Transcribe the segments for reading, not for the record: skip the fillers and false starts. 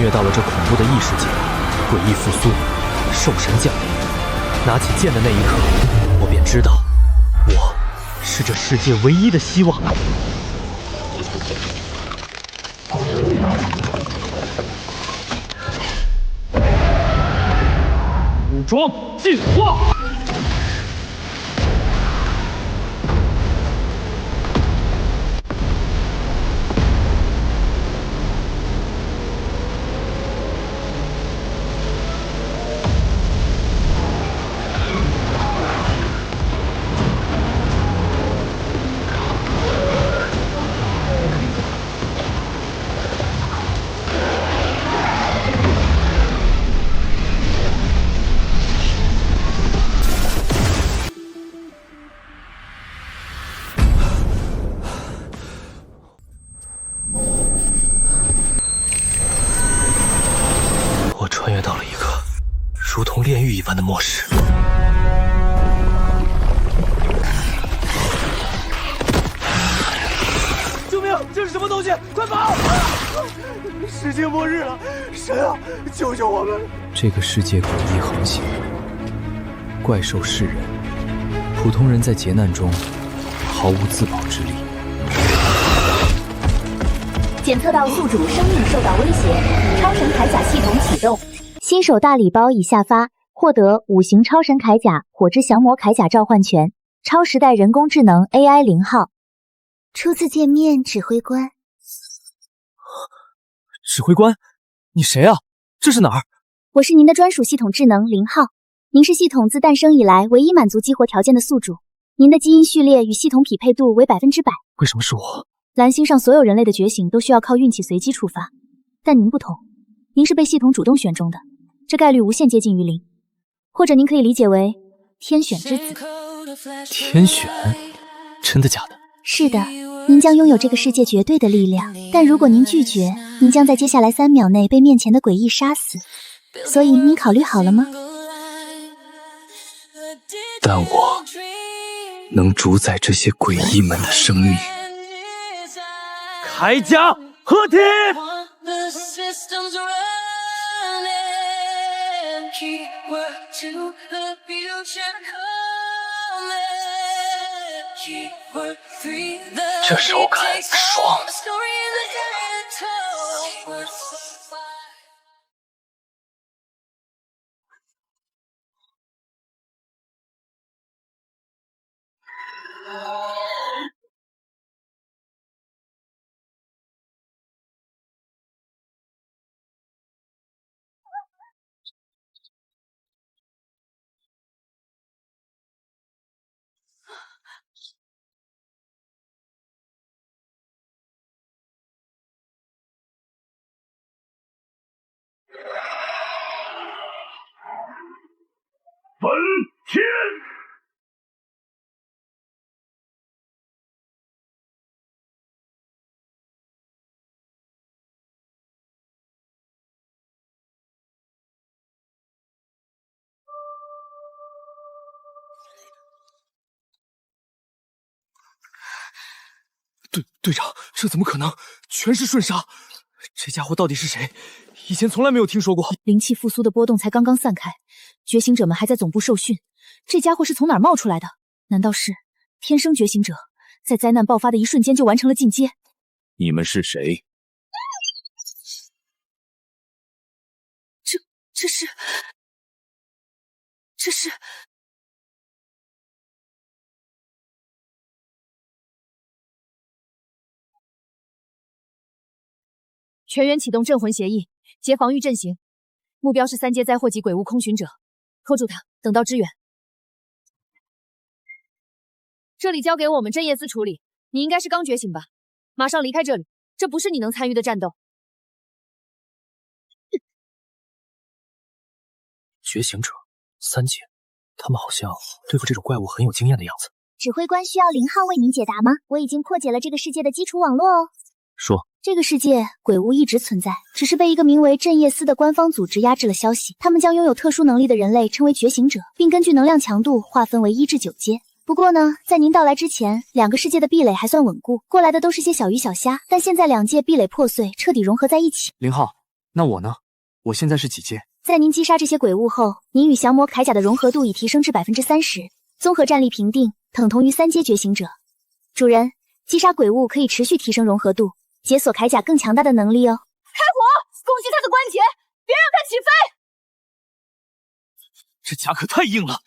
越到了这恐怖的异世界，诡异复苏，兽神降临。拿起剑的那一刻，我便知道，我是这世界唯一的希望。武装进化。 我穿越到了一个如同炼狱一般的末世。救命！这是什么东西？快跑！世界末日了！神啊，救救我们！这个世界诡异横行，怪兽噬人，普通人在劫难中毫无自保之力。 检测到宿主生命受到威胁，超神铠甲系统启动。新手大礼包已下发，获得5型超神铠甲、火之降魔铠甲召唤权，超时代人工智能 AI 0号。初次见面，指挥官。指挥官，你谁啊？这是哪儿？我是您的专属系统智能0号，您是系统自诞生以来唯一满足激活条件的宿主，您的基因序列与系统匹配度为100%。为什么是我？ 蓝星上所有人类的觉醒都需要靠运气随机触发，但您不同，您是被系统主动选中的，这概率无限接近于0，或者您可以理解为天选之子。天选？真的假的？是的，您将拥有这个世界绝对的力量，但如果您拒绝，您将在接下来3秒内被面前的诡异杀死。所以您考虑好了吗？但我能主宰这些诡异们的生命。 铠甲合体！这手感爽。本天。队长，这怎么可能？全是瞬杀！这家伙到底是谁？以前从来没有听说过。灵气复苏的波动才刚刚散开，觉醒者们还在总部受训。这家伙是从哪儿冒出来的？难道是天生觉醒者，在灾难爆发的一瞬间就完成了进阶？你们是谁？这是。 全员启动镇魂协议，结防御阵型。目标是3阶灾祸级鬼物空巡者，拖住他，等到支援。这里交给我们镇业司处理。你应该是刚觉醒吧？马上离开这里，这不是你能参与的战斗。觉醒者3阶，他们好像对付这种怪物很有经验的样子。指挥官需要0号为您解答吗？我已经破解了这个世界的基础网络哦。说。 这个世界鬼物一直存在，只是被一个名为镇业司的官方组织压制了消息。他们将拥有特殊能力的人类称为觉醒者，并根据能量强度划分为1至9阶。不过呢，在您到来之前，2个世界的壁垒还算稳固，过来的都是些小鱼小虾。但现在2界壁垒破碎，彻底融合在一起。0号，那我呢？我现在是几阶？在您击杀这些鬼物后，您与降魔铠甲的融合度已提升至30%，综合战力评定等同于3阶觉醒者。主人，击杀鬼物可以持续提升融合度，解锁铠甲更强大的能力哦。开火！攻击他的关节，别让他起飞！这甲可太硬了。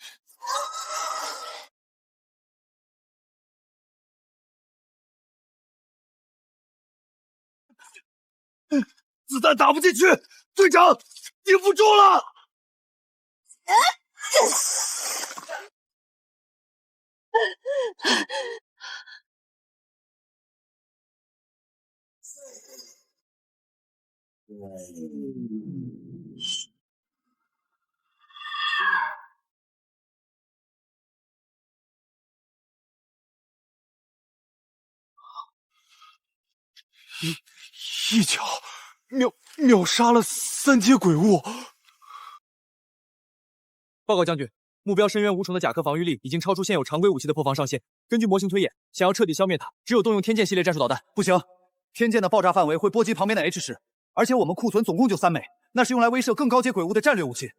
子弹打不进去，队长顶不住了。一脚秒杀了3阶鬼物。报告将军，目标深渊无虫的甲壳防御力已经超出现有常规武器的破防上限。根据模型推演，想要彻底消灭它，只有动用天剑系列战术导弹。不行，天剑的爆炸范围会波及旁边的 H 市，而且我们库存总共就3枚，那是用来威慑更高阶鬼物的战略武器。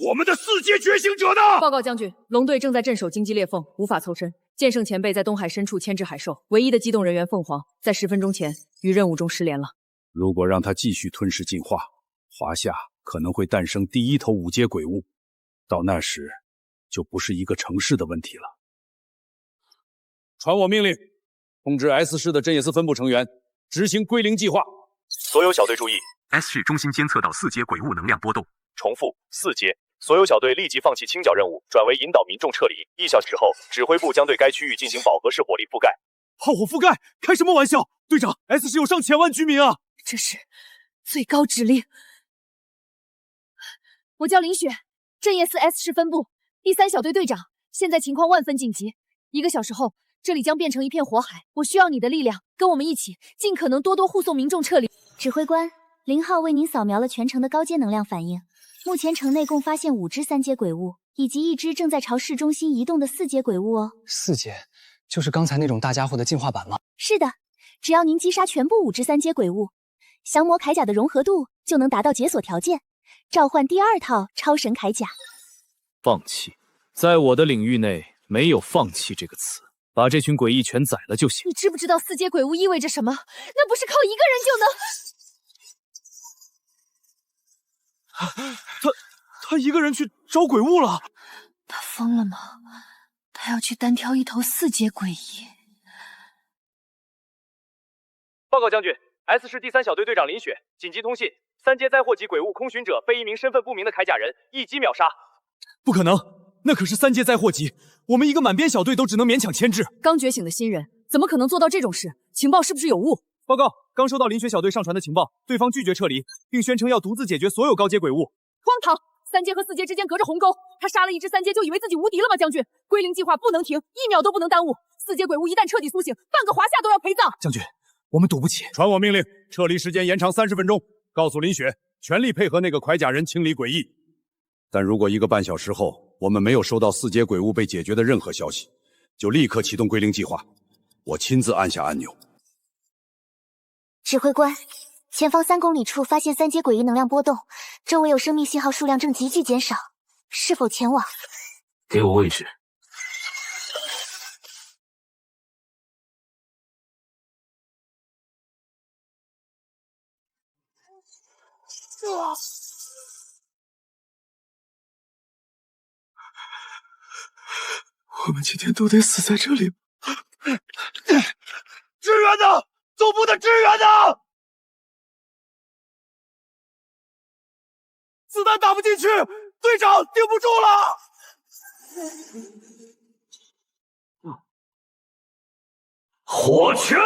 我们的4阶觉醒者呢？报告将军，龙队正在镇守荆棘裂缝，无法凑身。剑圣前辈在东海深处牵制海兽，唯一的机动人员凤凰在10分钟前与任务中失联了。如果让他继续吞噬进化，华夏可能会诞生第1头5阶鬼物，到那时就不是一个城市的问题了。传我命令，通知 S 市的镇野司分部成员执行归零计划。所有小队注意 ，S 市中心监测到4阶鬼物能量波动。重复，4阶。所有小队立即放弃清剿任务，转为引导民众撤离。1小时后，指挥部将对该区域进行饱和式火力覆盖。炮火覆盖？开什么玩笑！队长 ，S 市有上千万居民啊！这是最高指令。我叫林雪，镇野司 S 市分部第3小队队长。现在情况万分紧急，1个小时后，这里将变成一片火海。我需要你的力量，跟我们一起，尽可能多护送民众撤离。指挥官，0号为您扫描了全城的高阶能量反应。目前城内共发现5只3阶鬼物，以及1只正在朝市中心移动的4阶鬼物哦。4阶，就是刚才那种大家伙的进化版吗？是的，只要您击杀全部5只3阶鬼物，降魔铠甲的融合度就能达到解锁条件，召唤第2套超神铠甲。放弃，在我的领域内没有放弃这个词，把这群诡异全宰了就行。你知不知道4阶鬼物意味着什么？那不是靠1个人就能……他1个人去找鬼物了？他疯了吗？他要去单挑1头4阶鬼异。报告将军 ，S 市第3小队队长林雪，紧急通信：3阶灾祸级鬼物空巡者被1名身份不明的铠甲人一击秒杀。不可能，那可是3阶灾祸级，我们一个满编小队都只能勉强牵制。刚觉醒的新人怎么可能做到这种事？情报是不是有误？报告，刚收到林雪小队上传的情报，对方拒绝撤离，并宣称要独自解决所有高阶鬼物。荒唐！3阶和4阶之间隔着鸿沟，他杀了1只3阶就以为自己无敌了吗？将军，归零计划不能停，1秒都不能耽误。4阶鬼物一旦彻底苏醒，半个华夏都要陪葬。将军，我们赌不起。传我命令，撤离时间延长30分钟。告诉林雪，全力配合那个铠甲人清理诡异。但如果1个半小时后我们没有收到4阶鬼物被解决的任何消息，就立刻启动归零计划。我亲自按下按钮。指挥官，前方3公里处发现3阶诡异能量波动，周围有生命信号数量正急剧减少，是否前往？给我位置。我们今天都得死在这里。支援呢？总部的支援呢？子弹打不进去，队长顶不住了。火拳！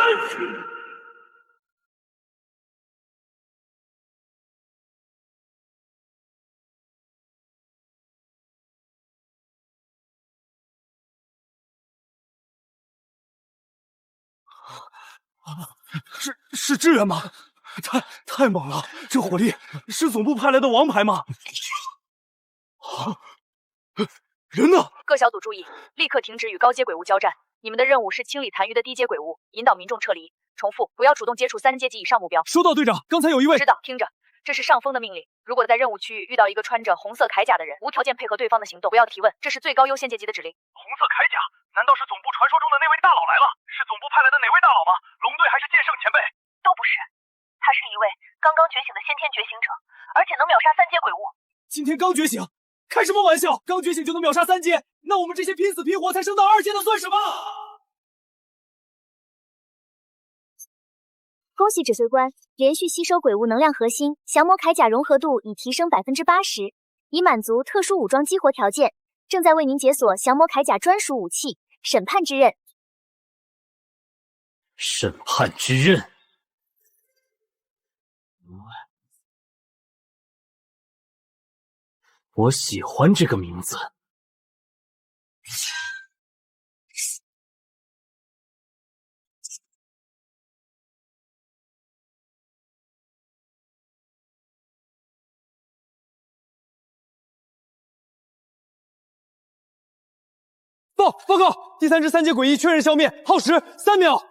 是支援吗？太猛了！这火力是总部派来的王牌吗？人呢？各小组注意，立刻停止与高阶鬼物交战。你们的任务是清理残余的低阶鬼物，引导民众撤离。重复，不要主动接触3阶级以上目标。收到，队长。刚才有一位……知道，听着。这是上峰的命令。如果在任务区域遇到一个穿着红色铠甲的人，无条件配合对方的行动，不要提问，这是最高优先阶级的指令。红色铠甲？难道是总部传说中的那位大佬来了？是总部派来的哪位大佬吗？龙队还是剑圣前辈？都不是，他是一位刚刚觉醒的先天觉醒者，而且能秒杀3阶鬼物。今天刚觉醒，开什么玩笑？刚觉醒就能秒杀3阶，那我们这些拼死拼活才升到2阶的算什么？恭喜指挥官，连续吸收鬼物能量核心，降魔铠甲融合度已提升80%，已满足特殊武装激活条件，正在为您解锁降魔铠甲专属武器审判之刃。审判之刃。我喜欢这个名字。报告，第3只3阶诡异确认消灭，耗时3秒。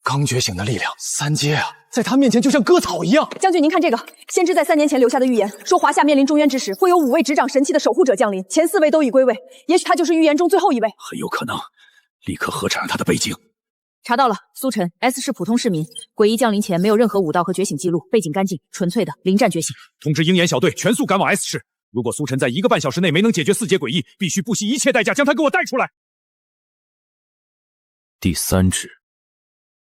刚觉醒的力量，3阶啊，在他面前就像割草一样。将军，您看这个，先知在3年前留下的预言，说华夏面临中原之时，会有5位执掌神器的守护者降临，前4位都已归位，也许他就是预言中最后一位。很有可能，立刻核查他的背景。查到了，苏晨 ，S 是普通市民，诡异降临前没有任何武道和觉醒记录，背景干净，纯粹的临战觉醒。通知鹰眼小队全速赶往 S 市，如果苏晨在1个半小时内没能解决4阶诡异，必须不惜一切代价将他给我带出来。第3只。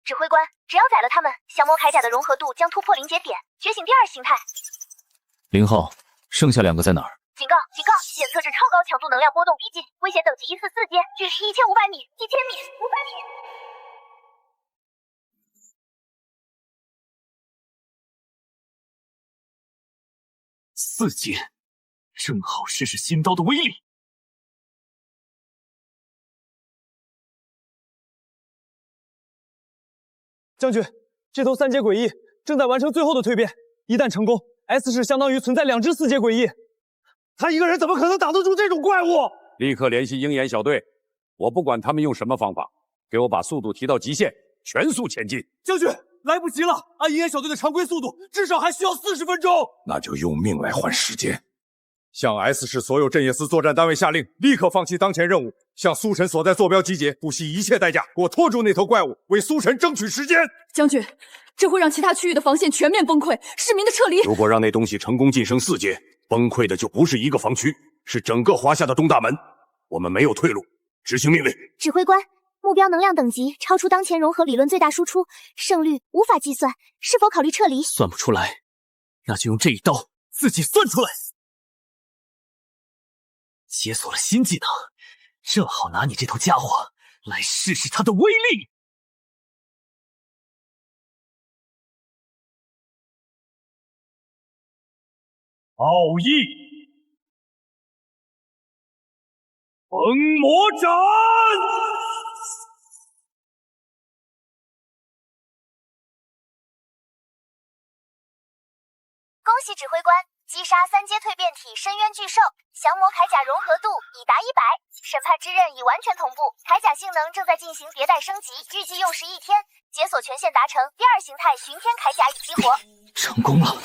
指挥官，只要宰了他们，降魔铠甲的融合度将突破临界点，觉醒第2形态。0号，剩下2个在哪儿？警告！警告！检测至超高强度能量波动逼近，危险等级疑似4阶，距离1500米、1000米、500米。4阶，正好试试新刀的威力。将军，这头3阶诡异正在完成最后的蜕变，一旦成功 ，S 市相当于存在2只4阶诡异。他一个人怎么可能挡得住这种怪物？立刻联系鹰眼小队，我不管他们用什么方法，给我把速度提到极限，全速前进。将军，来不及了，按鹰眼小队的常规速度，至少还需要40分钟。那就用命来换时间。向 S 市所有镇野司作战单位下令，立刻放弃当前任务，向苏神所在坐标集结，不惜一切代价给我拖住那头怪物，为苏神争取时间。将军，这会让其他区域的防线全面崩溃，市民的撤离。如果让那东西成功晋升4阶，崩溃的就不是一个防区，是整个华夏的东大门。我们没有退路，执行命令。指挥官，目标能量等级超出当前融合理论最大输出，胜率无法计算，是否考虑撤离？算不出来，那就用这一刀自己算出来。解锁了新技能，正好拿你这头家伙来试试它的威力。奥义，封魔斩！恭喜指挥官，击杀3阶蜕变体深渊巨兽，降魔铠甲融合度已达100，审判之刃已完全同步，铠甲性能正在进行迭代升级，预计用时1天，解锁权限达成，第2形态巡天铠甲已激活。成功了。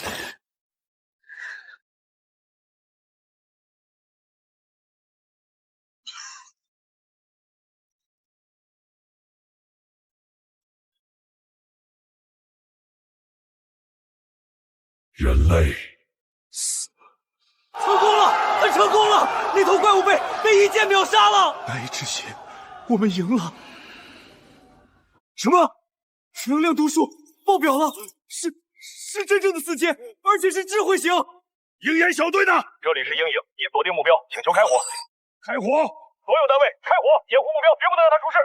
人类成功了！他成功了！那头怪物被一剑秒杀了！白之血，我们赢了！什么？能量读数爆表了！是真正的4阶，而且是智慧型！鹰眼小队呢？这里是鹰营，已锁定目标，请求开火！开火！所有单位开火，掩护目标，绝不能让他出事！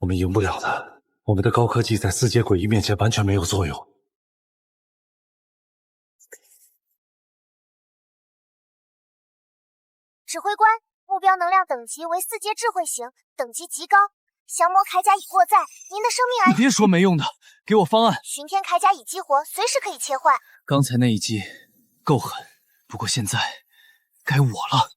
我们赢不了的，我们的高科技在4阶诡异面前完全没有作用。指挥官，目标能量等级为4阶智慧型，等级极高。降魔铠甲已过载，您的生命安。你别说没用的，给我方案。巡天铠甲已激活，随时可以切换。刚才那一击够狠，不过现在该我了。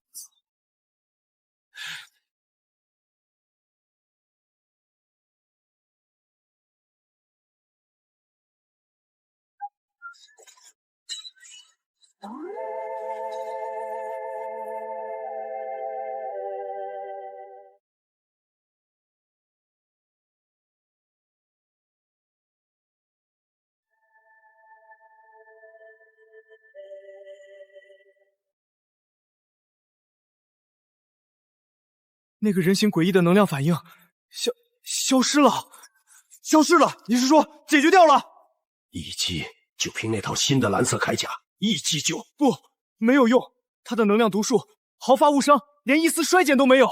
那个人形诡异的能量反应消失了，消失了！你是说解决掉了？一击就凭那套新的蓝色铠甲，一击就不，没有用。他的能量毒素毫发无伤，连一丝衰减都没有。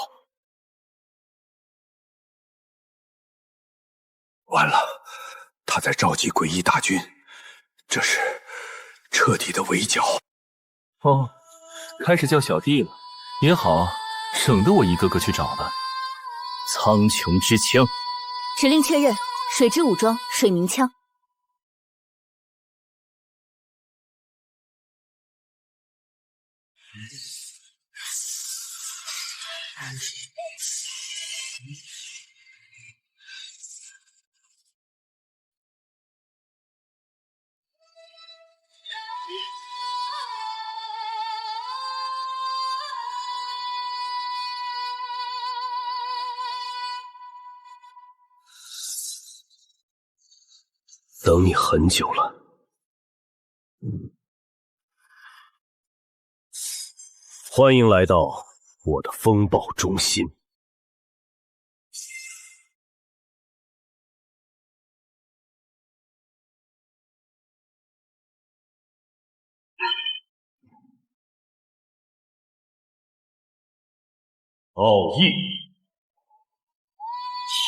完了，他在召集诡异大军，这是彻底的围剿。哦，开始叫小弟了，也好，省得我一个个去找了。苍穹之枪，指令确认，水之武装，水鸣枪。等你很久了。欢迎来到我的风暴中心。奥义，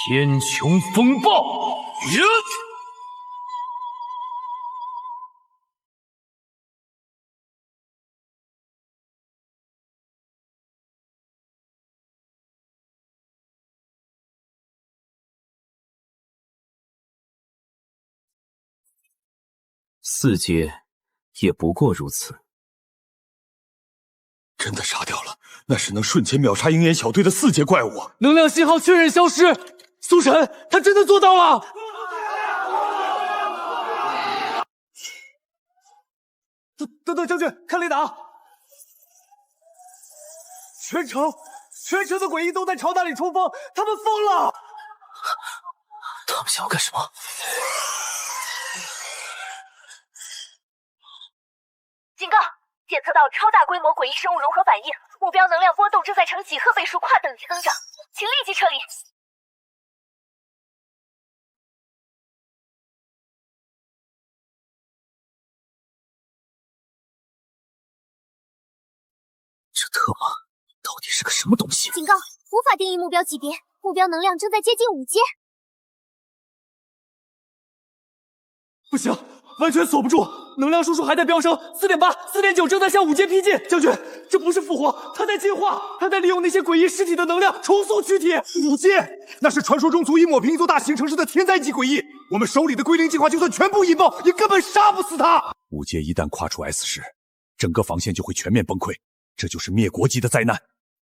天穹风暴！4阶也不过如此。真的杀掉了，那是能瞬间秒杀鹰眼小队的4阶怪物。能量信号确认消失，苏晨，他真的做到了！等，将军，看雷达，全城的诡异都在朝那里冲锋，他们疯了！他们想要干什么？警告！检测到超大规模诡异生物融合反应，目标能量波动正在呈几何倍数跨等级增长，请立即撤离。这特玛到底是个什么东西？警告！无法定义目标级别，目标能量正在接近5阶。不行，完全锁不住，能量输出还在飙升，4.8、4.9正在向5阶逼近。将军，这不是复活，他在进化，他在利用那些诡异尸体的能量重塑躯体。5阶，那是传说中足以抹平一座大型城市的天灾级诡异。我们手里的归零计划就算全部引爆，也根本杀不死他。5阶一旦跨出 S 市，整个防线就会全面崩溃，这就是灭国级的灾难。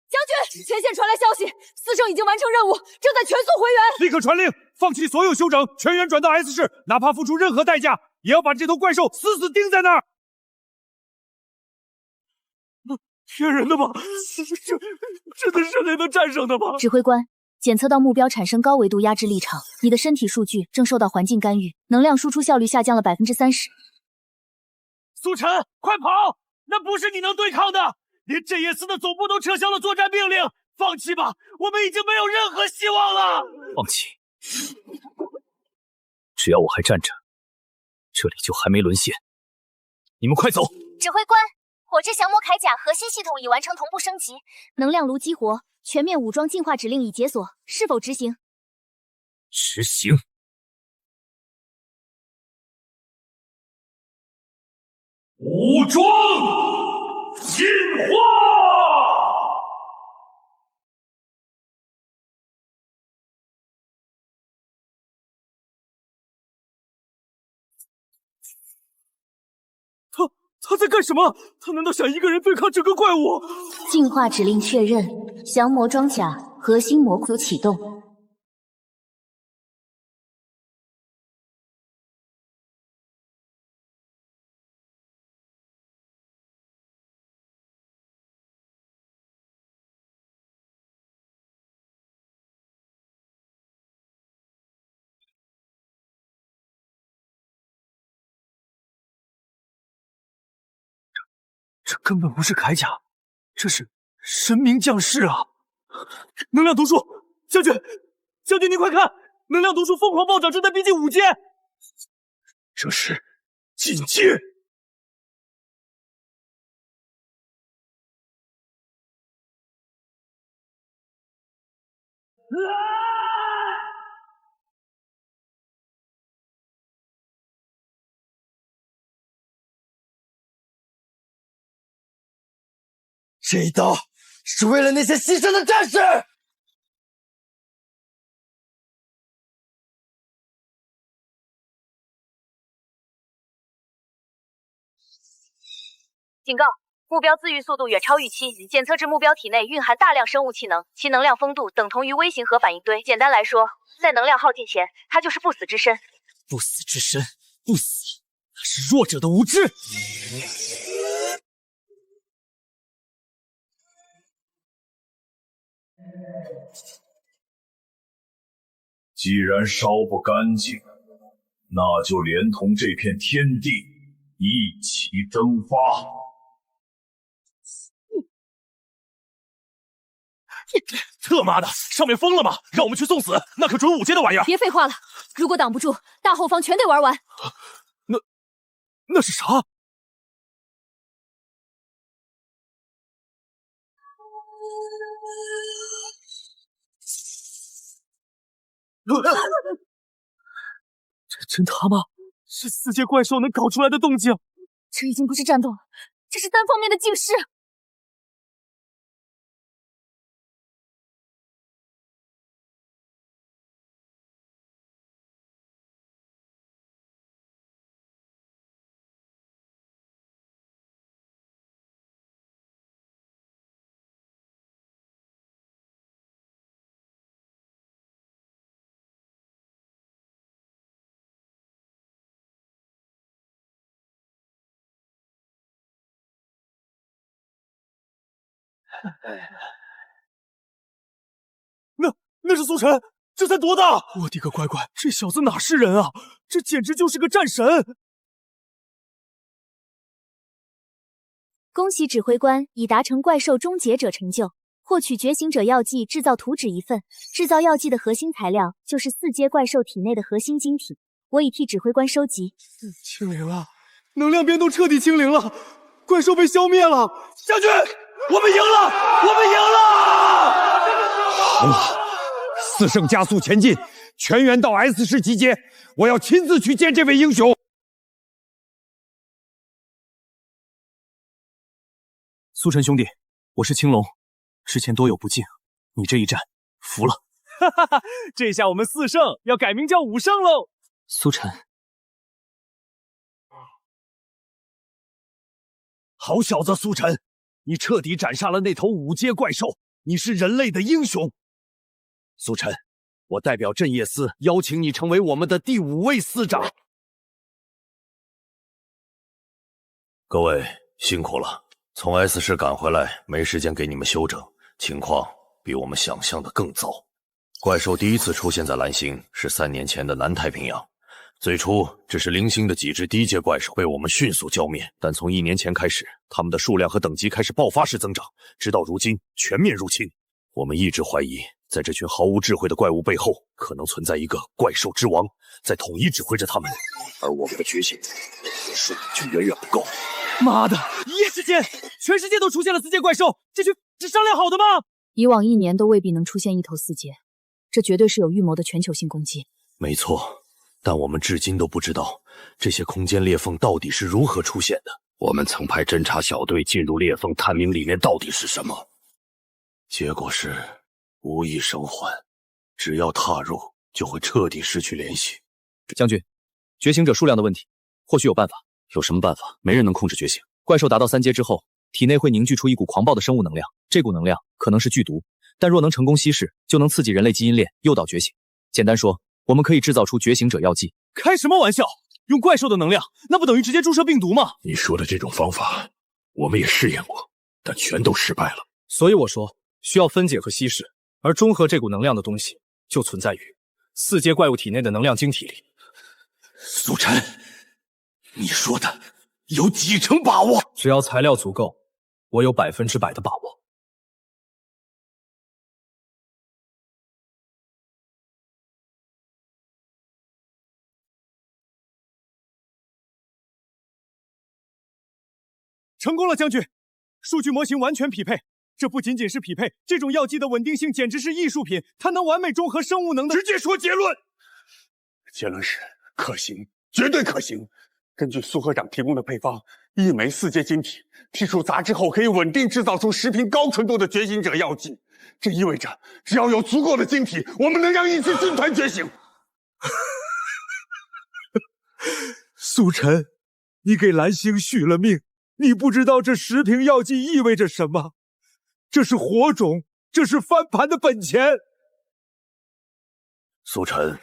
将军，前线传来消息，4圣已经完成任务，正在全速回援。立刻传令，放弃所有休整，全员转到 S 市，哪怕付出任何代价，也要把这头怪兽死死钉在那儿。骗人的吗？这真的是人能战胜的吗？指挥官，检测到目标产生高维度压制力场，你的身体数据正受到环境干预，能量输出效率下降了30%。苏晨，快跑！那不是你能对抗的。连镇业司的总部都撤销了作战命令，放弃吧，我们已经没有任何希望了。放弃？只要我还站着，这里就还没沦陷。你们快走！指挥官，火之降魔铠甲核心系统已完成同步升级，能量炉激活，全面武装进化指令已解锁，是否执行？执行。武装进化！他在干什么？他难道想一个人对抗整个怪物？进化指令确认，降魔装甲核心魔组启动。这根本不是铠甲，这是神明降世啊！能量毒素，将军，将军您快看，能量毒素疯狂暴涨，正在逼近5阶。这是禁阶。这一刀是为了那些牺牲的战士。警告！目标自愈速度远超预期，检测至目标体内蕴含大量生物气能，其能量丰度等同于微型核反应堆。简单来说，在能量耗尽前，它就是不死之身。不死之身，不死，那是弱者的无知。既然烧不干净，那就连同这片天地一起蒸发。特妈的，上面疯了吗？让我们去送死？那可准5阶的玩意儿！别废话了，如果挡不住，大后方全得玩完。那是啥？这真他妈是4阶怪兽能搞出来的动静！这已经不是战斗了，这是单方面的警示。那是苏晨，这才多大！我的个乖乖，这小子哪是人啊？这简直就是个战神！恭喜指挥官已达成怪兽终结者成就，获取觉醒者药剂制造图纸1份。制造药剂的核心材料就是4阶怪兽体内的核心晶体，我已替指挥官收集。清零了，能量变动彻底清零了，怪兽被消灭了。将军，我们赢了！我们赢了！好了。4圣加速前进，全员到 S 市集结！我要亲自去见这位英雄。苏晨兄弟，我是青龙，之前多有不敬，你这一战服了。哈哈哈，这下我们4圣要改名叫5圣喽。苏晨，好小子，苏晨，你彻底斩杀了那头5阶怪兽，你是人类的英雄。苏晨，我代表镇业司邀请你成为我们的第5位司长。各位辛苦了，从 S 市赶回来，没时间给你们休整，情况比我们想象的更糟。怪兽第一次出现在蓝星是3年前的南太平洋，最初只是零星的几只低阶怪兽被我们迅速浇灭，但从1年前开始，它们的数量和等级开始爆发式增长，直到如今全面入侵。我们一直怀疑，在这群毫无智慧的怪物背后，可能存在一个怪兽之王，在统一指挥着他们，而我们的觉醒数量却远远不够。妈的，一夜之间，全世界都出现了4阶怪兽，这群是商量好的吗？以往1年都未必能出现一头4阶，这绝对是有预谋的全球性攻击。没错，但我们至今都不知道这些空间裂缝到底是如何出现的。我们曾派侦察小队进入裂缝探明里面到底是什么，结果是无一生还，只要踏入就会彻底失去联系。将军，觉醒者数量的问题，或许有办法。有什么办法？没人能控制觉醒。怪兽达到3阶之后，体内会凝聚出一股狂暴的生物能量，这股能量可能是剧毒，但若能成功稀释，就能刺激人类基因链，诱导觉醒。简单说，我们可以制造出觉醒者药剂。开什么玩笑？用怪兽的能量，那不等于直接注射病毒吗？你说的这种方法，我们也试验过，但全都失败了。所以我说，需要分解和稀释，而中和这股能量的东西，就存在于4阶怪物体内的能量晶体里。苏晨，你说的有几成把握？只要材料足够，我有100%的把握。成功了，将军！数据模型完全匹配。这不仅仅是匹配，这种药剂的稳定性简直是艺术品，它能完美中和生物能的。直接说结论。结论是可行，绝对可行。根据苏科长提供的配方，1枚4阶晶体，剔除杂质后可以稳定制造出10瓶高纯度的觉醒者药剂。这意味着，只要有足够的晶体，我们能让一支军团觉醒。苏晨，你给蓝星续了命。你不知道这10瓶药剂意味着什么？这是火种，这是翻盘的本钱。苏晨，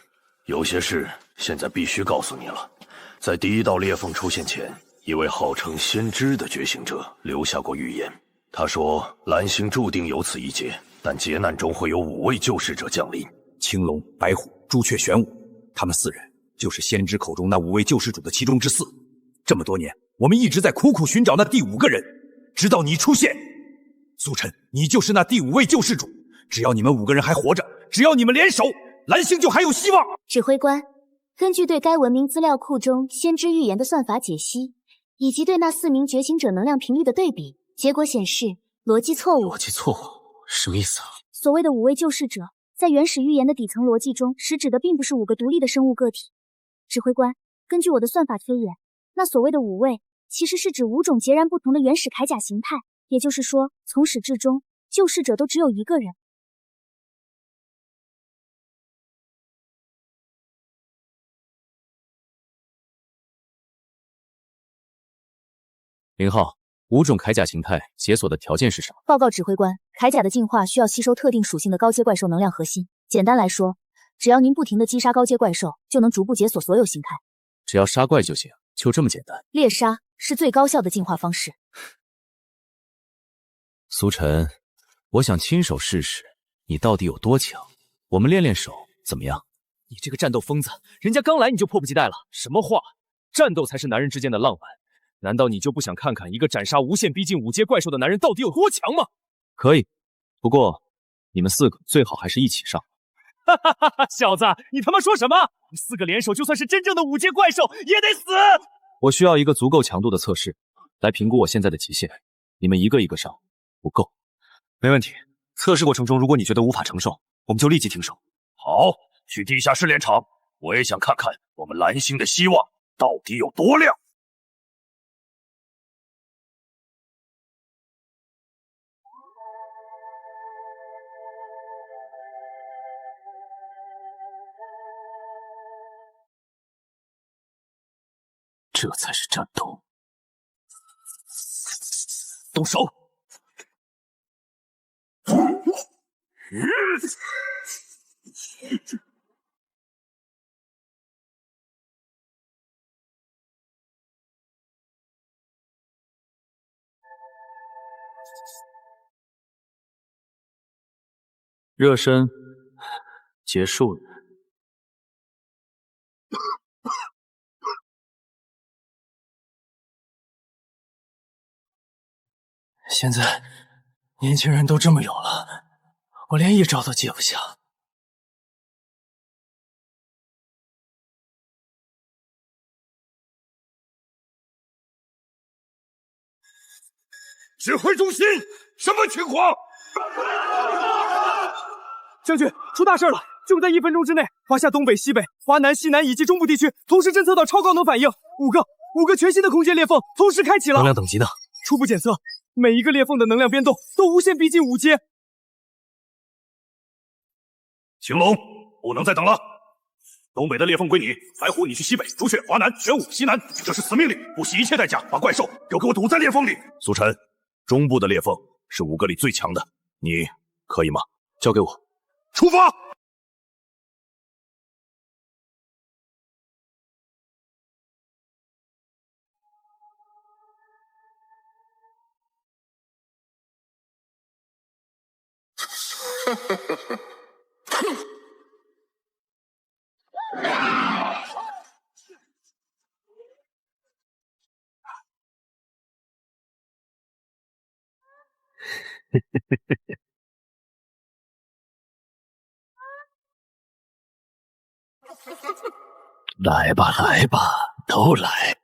有些事现在必须告诉你了。在第1道裂缝出现前，一位号称先知的觉醒者留下过预言。他说，蓝星注定有此一劫，但劫难中会有5位救世者降临：青龙、白虎、朱雀、玄武，他们4人就是先知口中那5位救世主的其中之4。这么多年，我们一直在苦苦寻找那第5个人，直到你出现。苏晨，你就是那第5位救世主。只要你们5个人还活着，只要你们联手，蓝星就还有希望。指挥官，根据对该文明资料库中先知预言的算法解析，以及对那4名觉醒者能量频率的对比，结果显示逻辑错误。逻辑错误什么意思啊？所谓的5位救世者，在原始预言的底层逻辑中，实指的并不是5个独立的生物个体。指挥官，根据我的算法推演，那所谓的5位，其实是指5种截然不同的原始铠甲形态，也就是说，从始至终，救世者都只有1个人。0号，5种铠甲形态解锁的条件是什么？报告指挥官，铠甲的进化需要吸收特定属性的高阶怪兽能量核心。简单来说，只要您不停地击杀高阶怪兽，就能逐步解锁所有形态。只要杀怪就行，就这么简单？猎杀是最高效的进化方式。苏晨，我想亲手试试你到底有多强，我们练练手怎么样？你这个战斗疯子，人家刚来你就迫不及待了。什么话？战斗才是男人之间的浪漫。难道你就不想看看一个斩杀无限逼近5阶怪兽的男人到底有多强吗？可以，不过你们4个最好还是一起上。哈哈哈哈！小子，你他妈说什么？你4个联手，就算是真正的5阶怪兽也得死！我需要一个足够强度的测试，来评估我现在的极限。你们一个一个上，不够。没问题。测试过程中，如果你觉得无法承受，我们就立即停手。好，去地下试炼场，我也想看看我们蓝星的希望到底有多亮。这才是战斗。动手！热身结束了。现在年轻人都这么有了，我连一招都接不下。指挥中心，什么情况？将军，出大事了！就在1分钟之内，华夏东北、西北、华南、西南以及中部地区同时侦测到超高能反应，5个全新的空间裂缝同时开启了。能量等级呢？初步检测，每一个裂缝的能量变动都无限逼近5阶。青龙，不能再等了。东北的裂缝归你，白虎你去西北，朱雀、华南、玄武、西南，这是死命令，不惜一切代价把怪兽都给我堵在裂缝里。苏晨，中部的裂缝是5个里最强的，你可以吗？交给我。出发！来吧，来吧，都来。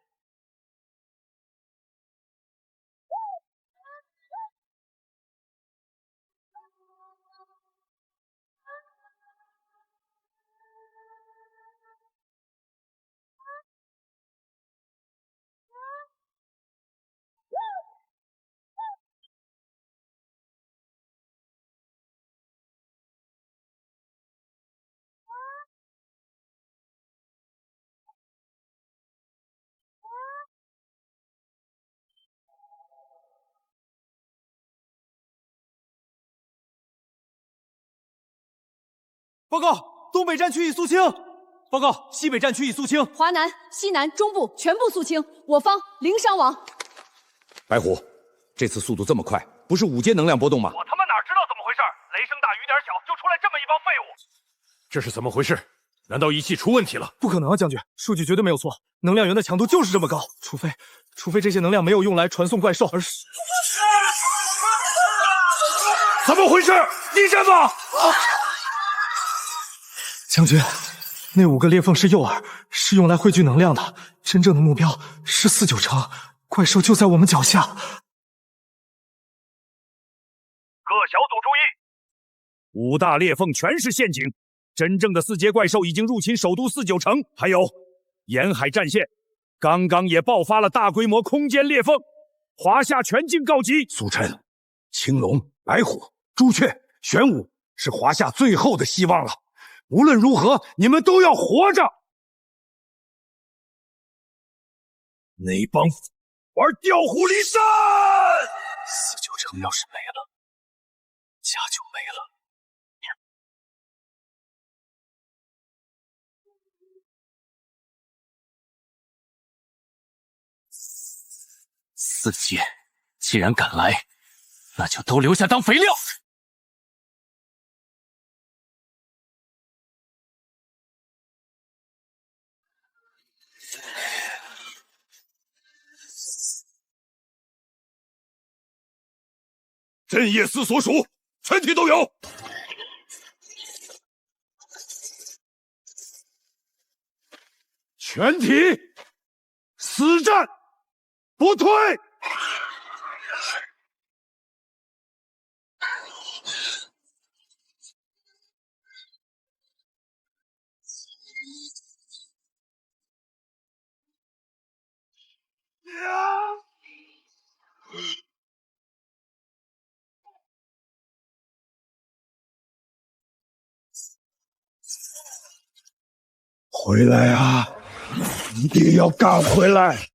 报告，东北战区已肃清。报告，西北战区已肃清。华南、西南、中部全部肃清，我方零伤亡。白虎，这次速度这么快，不是5阶能量波动吗？我他妈哪知道怎么回事？雷声大雨点小，就出来这么一帮废物。这是怎么回事？难道仪器出问题了？不可能啊，将军，数据绝对没有错，能量源的强度就是这么高，除非这些能量没有用来传送怪兽，而是……怎么回事？地震吗？将军，那5个裂缝是诱饵，是用来汇聚能量的。真正的目标是4、9城，怪兽就在我们脚下。各小组注意，5大裂缝全是陷阱，真正的4阶怪兽已经入侵首都4、9城，还有沿海战线，刚刚也爆发了大规模空间裂缝，华夏全境告急。苏晨、青龙、白虎、朱雀、玄武是华夏最后的希望了。无论如何，你们都要活着！那帮玩调虎离山，4、9城要是没了，家就没了。4阶既然敢来，那就都留下当肥料。镇业司所属，全体都有。全体死战，不退。回来啊！一定要赶回来！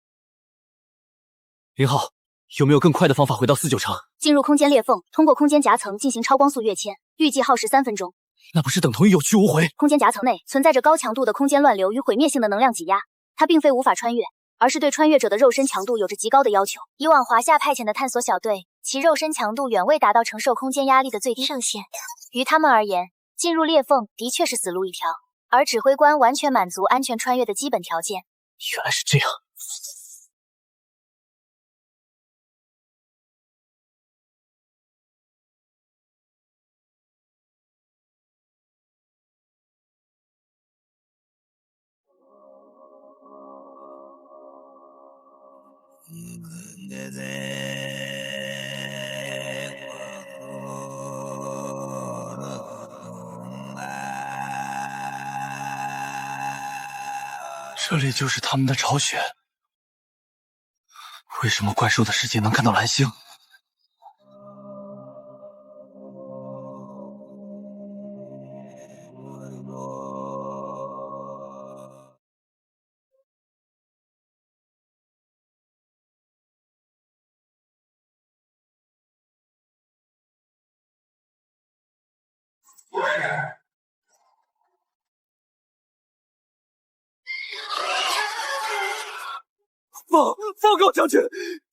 林浩，有没有更快的方法回到4、9城？进入空间裂缝，通过空间夹层进行超光速跃迁，预计耗时3分钟。那不是等同于有去无回？空间夹层内存在着高强度的空间乱流与毁灭性的能量挤压，它并非无法穿越，而是对穿越者的肉身强度有着极高的要求。以往华夏派遣的探索小队，其肉身强度远未达到承受空间压力的最低上限。于他们而言，进入裂缝的确是死路一条。而指挥官完全满足安全穿越的基本条件。原来是这样。这里就是他们的巢穴。为什么怪兽的世界能看到蓝星？报告将军，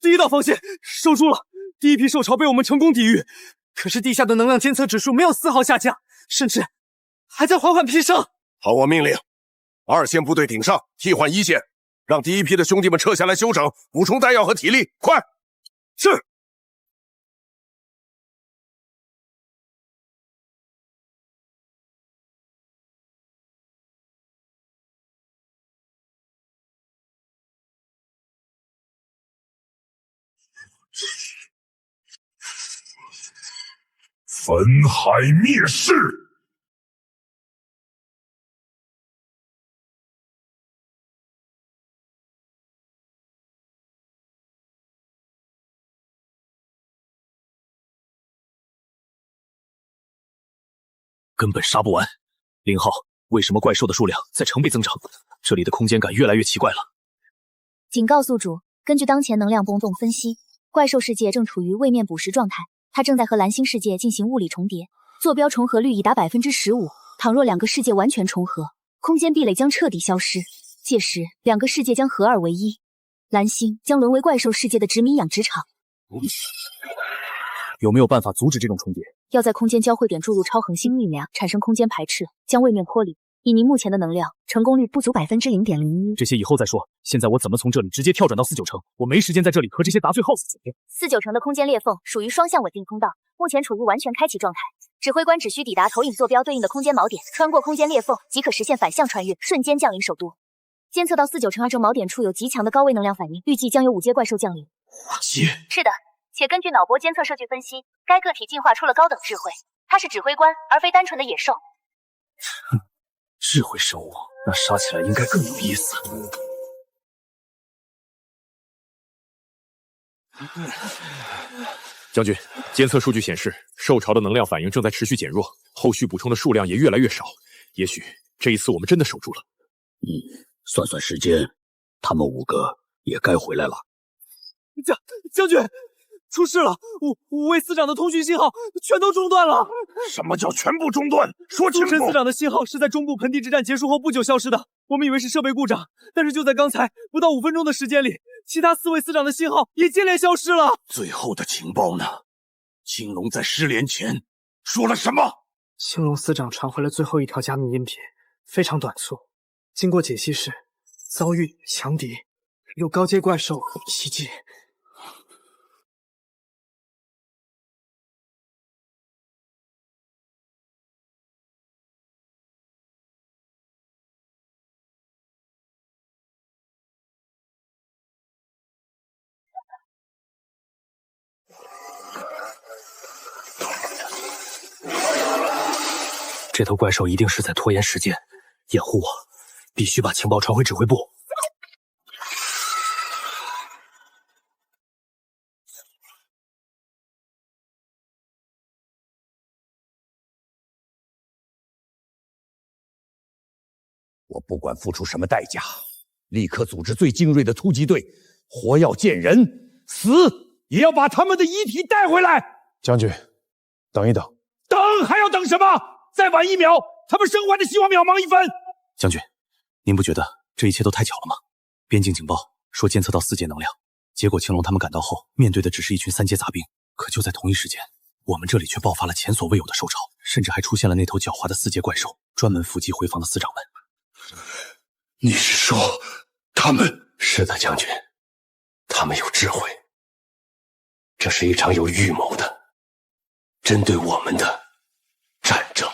第1道防线守住了，第1批兽巢被我们成功抵御。可是地下的能量监测指数没有丝毫下降，甚至还在缓缓攀升。好，我命令2线部队顶上替换1线，让第1批的兄弟们撤下来休整，补充弹药和体力，快！是。焚海灭世！根本杀不完。0号，为什么怪兽的数量在成倍增长？这里的空间感越来越奇怪了。警告宿主，根据当前能量波动分析，怪兽世界正处于位面捕食状态，它正在和蓝星世界进行物理重叠，坐标重合率已达15%。倘若两个世界完全重合，空间壁垒将彻底消失，届时两个世界将合二为一，蓝星将沦为怪兽世界的殖民养殖场。有没有办法阻止这种重叠？要在空间交汇点注入超恒星力量，产生空间排斥，将位面脱离。以您目前的能量，成功率不足0.01%。这些以后再说。现在我怎么从这里直接跳转到49城？我没时间在这里和这些杂碎耗死几天。49城的空间裂缝属于双向稳定通道，目前处于完全开启状态。指挥官只需抵达投影坐标对应的空间锚点，穿过空间裂缝即可实现反向穿越，瞬间降临首都。监测到49城2城锚点处有极强的高位能量反应，预计将有5阶怪兽降临。是的，且根据脑波监测数据分析，该个体进化出了高等智慧，它是指挥官，而非单纯的野兽。智慧生物，那杀起来应该更有意思。将军，监测数据显示，兽潮的能量反应正在持续减弱，后续补充的数量也越来越少。也许这一次我们真的守住了。算算时间，他们5个也该回来了。将军，出事了！5位司长的通讯信号全都中断了。什么叫全部中断？说清楚！苏晨司长的信号是在中部盆地之战结束后不久消失的，我们以为是设备故障，但是就在刚才不到5分钟的时间里，其他4位司长的信号也接连消失了。最后的情报呢？青龙在失联前说了什么？青龙司长传回了最后一条加密音频，非常短促。经过解析是遭遇强敌，有高阶怪兽袭击。这头怪兽一定是在拖延时间，掩护我，必须把情报传回指挥部。我不管付出什么代价，立刻组织最精锐的突击队，活要见人，死也要把他们的遗体带回来。将军，等一等。等还要等什么？再晚1秒，他们生还的希望渺茫1分。将军，您不觉得这一切都太巧了吗？边境警报说监测到4阶能量，结果青龙他们赶到后，面对的只是一群3阶杂兵。可就在同一时间，我们这里却爆发了前所未有的兽潮，甚至还出现了那头狡猾的4阶怪兽，专门伏击回防的司长们。你是说他们？是的，将军，他们有智慧。这是一场有预谋的，针对我们的战争。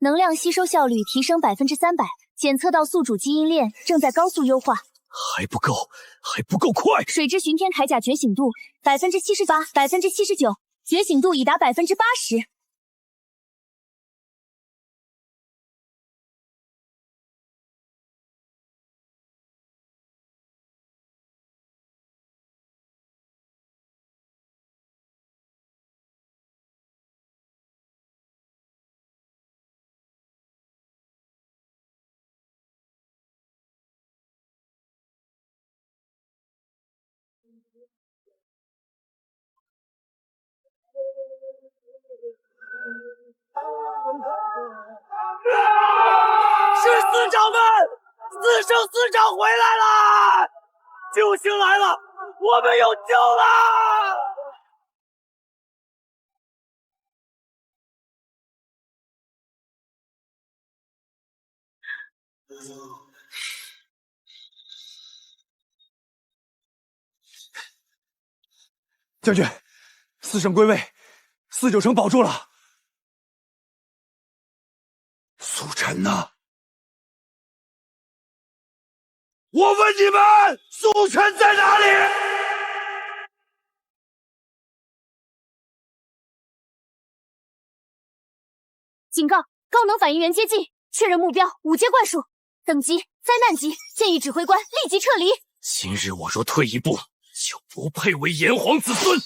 能量吸收效率提升300%，检测到宿主基因链正在高速优化。还不够快！水之巡天铠甲觉醒度78%、79%，觉醒度已达80%。是司长们，4圣司长回来了，救星来了，我们有救了！将军4省归位，4、9城保住了。苏晨呢？我问你们，苏晨在哪里？警告：高能反应源接近，确认目标5阶怪术，等级灾难级，建议指挥官立即撤离。今日我若退一步，就不配为炎黄子孙。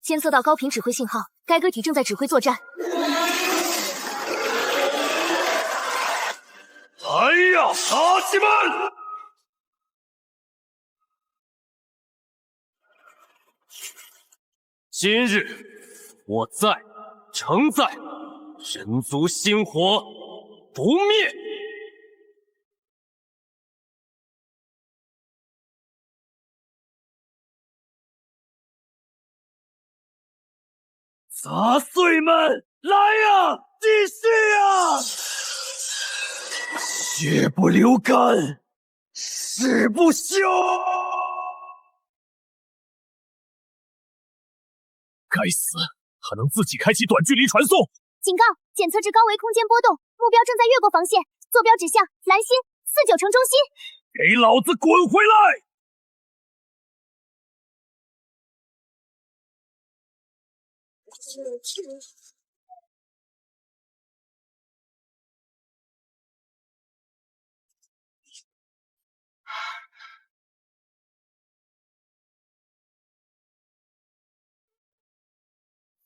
监测到高频指挥信号，该个体正在指挥作战。来呀，傻鸡们！今日我在，诚在，人族星火不灭。杂碎们，来呀，继续呀！血不流干，誓不休。该死，还能自己开启短距离传送！警告，检测至高维空间波动，目标正在越过防线，坐标指向蓝星4、9城中心。给老子滚回来！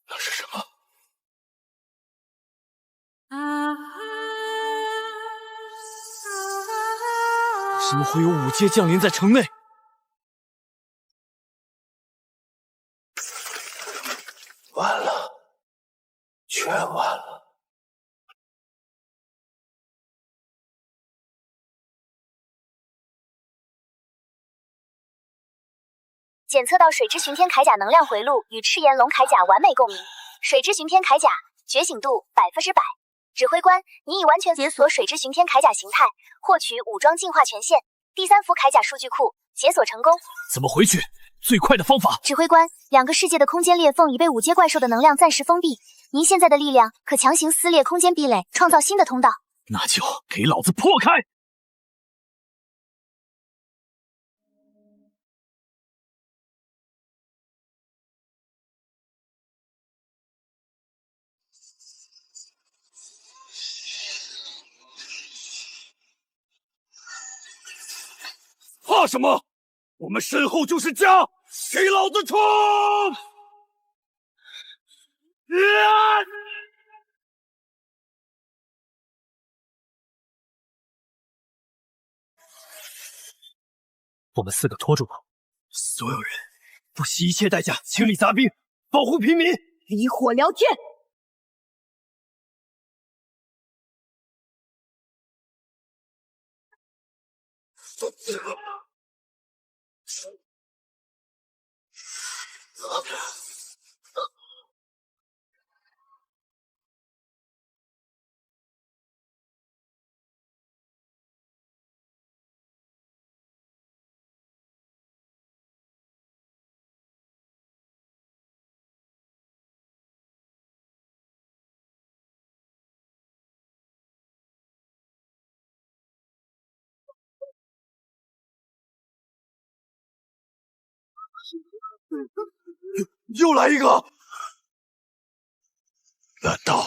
那是什么？为什么会有5阶降临在城内？完了，全完了。检测到水之巡天铠甲能量回路与赤炎龙铠甲完美共鸣。水之巡天铠甲觉醒度100%。指挥官，你已完全解锁水之巡天铠甲形态，获取武装进化权限。第3幅铠甲数据库解锁成功。怎么回去？最快的方法。指挥官，2个世界的空间裂缝已被5阶怪兽的能量暂时封闭，您现在的力量可强行撕裂空间壁垒，创造新的通道。那就给老子破开！怕什么？我们身后就是家，给老子冲！我们4个拖住了，所有人不惜一切代价清理杂兵，保护平民，离火聊天。又来一个！难道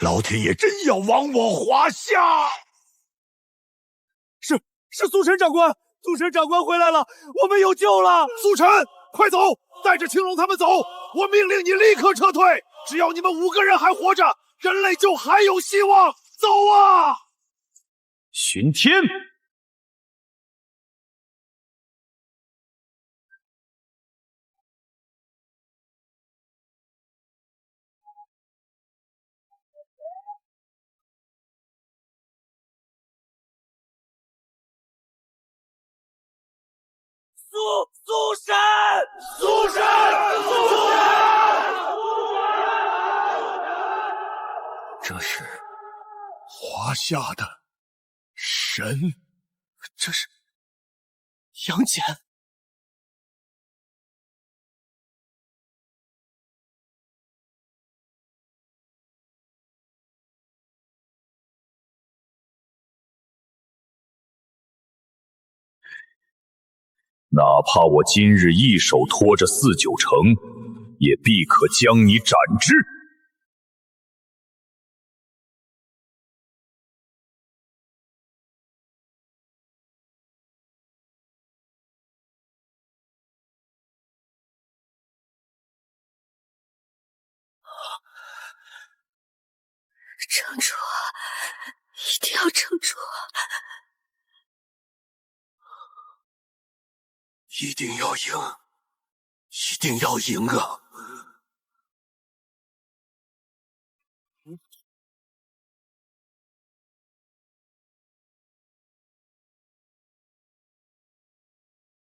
老天爷真要亡我华夏？是苏晨长官，苏晨长官回来了，我们有救了！苏晨，快走，带着青龙他们走！我命令你立刻撤退！只要你们5个人还活着，人类就还有希望！走啊！巡天。苏神！苏神！苏神！这是华夏的神这是杨戬。哪怕我今日一手托着4九城，也必可将你斩之。撑住，一定要撑住！一定要赢，一定要赢啊！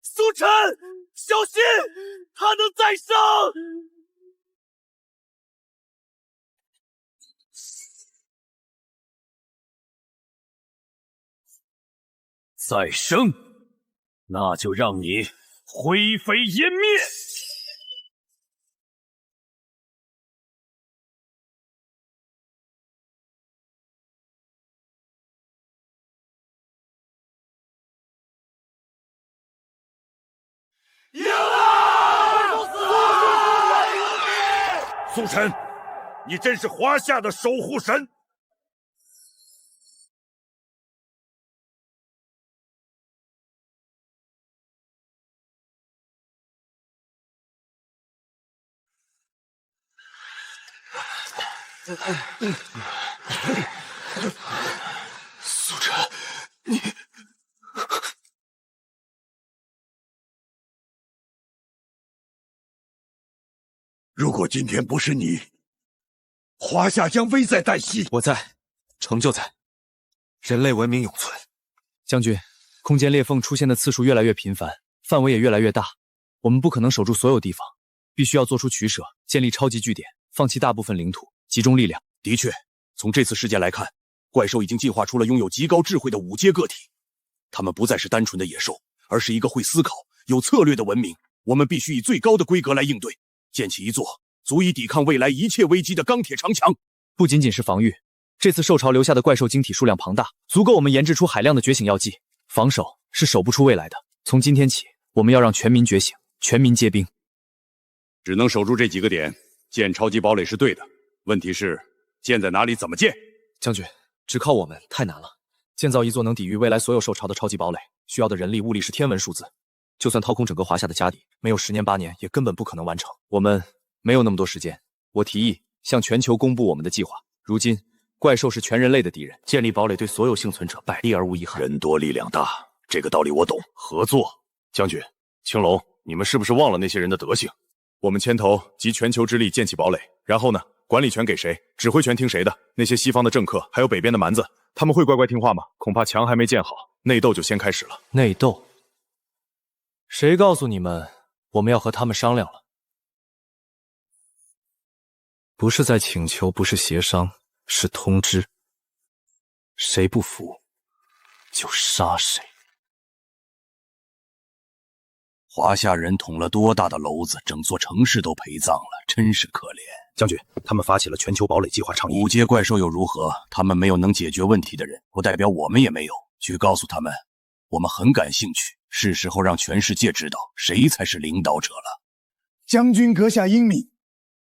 苏晨，小心，他能再生！再生，那就让你灰飞烟灭！赢了！苏晨，你真是华夏的守护神！苏晨，你如果今天不是你，华夏将危在旦夕。我在，成就在，人类文明永存。将军，空间裂缝出现的次数越来越频繁，范围也越来越大，我们不可能守住所有地方，必须要做出取舍，建立超级据点，放弃大部分领土，集中力量。的确，从这次事件来看，怪兽已经进化出了拥有极高智慧的5阶个体，它们不再是单纯的野兽，而是一个会思考、有策略的文明。我们必须以最高的规格来应对，建起一座足以抵抗未来一切危机的钢铁长墙。不仅仅是防御，这次兽潮留下的怪兽晶体数量庞大，足够我们研制出海量的觉醒药剂。防守是守不出未来的。从今天起，我们要让全民觉醒，全民皆兵。只能守住这几个点，建超级堡垒是对的。问题是，建在哪里，怎么建？将军，只靠我们太难了。建造一座能抵御未来所有兽潮的超级堡垒，需要的人力物力是天文数字。就算掏空整个华夏的家底，没有10年8年，也根本不可能完成。我们没有那么多时间。我提议向全球公布我们的计划。如今，怪兽是全人类的敌人，建立堡垒对所有幸存者百利而无一害。人多力量大，这个道理我懂。合作，将军，青龙，你们是不是忘了那些人的德行？我们牵头集全球之力建起堡垒，然后呢？管理权给谁，指挥权听谁的？那些西方的政客，还有北边的蛮子，他们会乖乖听话吗？恐怕墙还没建好，内斗就先开始了。内斗？谁告诉你们我们要和他们商量了？不是在请求，不是协商，是通知。谁不服，就杀谁。华夏人捅了多大的篓子，整座城市都陪葬了，真是可怜。将军，他们发起了全球堡垒计划倡议。5阶怪兽又如何？他们没有能解决问题的人，不代表我们也没有。去告诉他们，我们很感兴趣，是时候让全世界知道谁才是领导者了。将军阁下英明，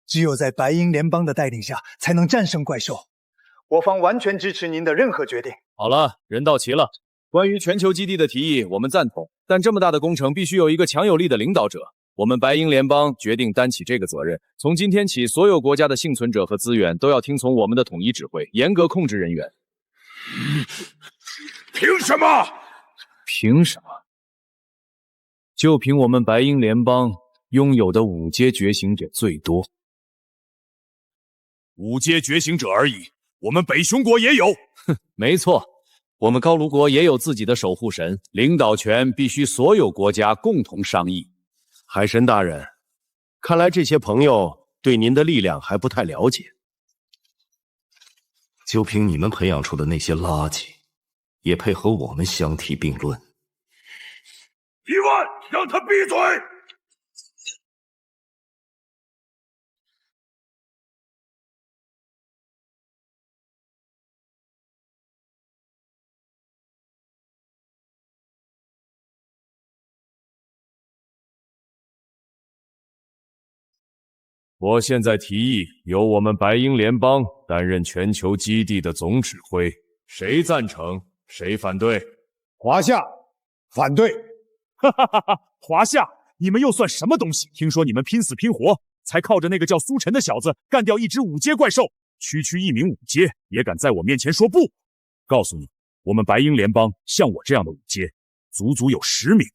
只有在白鹰联邦的带领下，才能战胜怪兽。我方完全支持您的任何决定。好了，人到齐了。关于全球基地的提议，我们赞同，但这么大的工程必须有一个强有力的领导者。我们白鹰联邦决定担起这个责任。从今天起，所有国家的幸存者和资源都要听从我们的统一指挥，严格控制人员。凭什么？凭什么？就凭我们白鹰联邦拥有的5阶觉醒者最多。5阶觉醒者而已，我们北熊国也有。哼，没错。我们高卢国也有自己的守护神，领导权必须所有国家共同商议。海神大人，看来这些朋友对您的力量还不太了解。就凭你们培养出的那些垃圾，也配和我们相提并论？伊万，让他闭嘴！我现在提议由我们白鹰联邦担任全球基地的总指挥，谁赞成？谁反对？华夏反对。哈哈哈哈！华夏，你们又算什么东西？听说你们拼死拼活，才靠着那个叫苏晨的小子干掉一只5阶怪兽，区区一名5阶也敢在我面前说不？告诉你，我们白鹰联邦像我这样的5阶，足足有10名。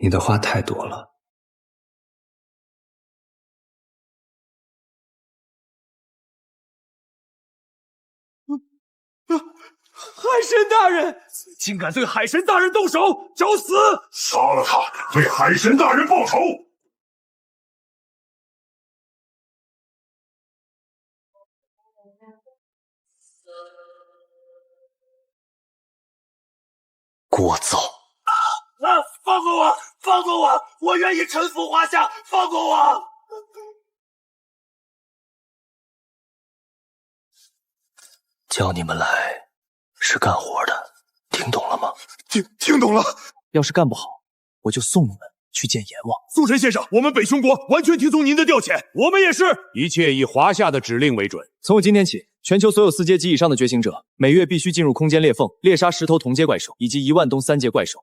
你的话太多了。海神大人，竟敢对海神大人动手，找死！杀了他，为海神大人报仇！聒噪！放过我！放过我！我愿意臣服华夏！放过我！叫你们来是干活的，听懂了吗？听懂了。要是干不好，我就送你们去见阎王。苏晨先生，我们北匈国完全听从您的调遣，我们也是，一切以华夏的指令为准。从今天起，全球所有4阶及以上的觉醒者，每月必须进入空间裂缝，猎杀10头同阶怪兽以及1万东3阶怪兽。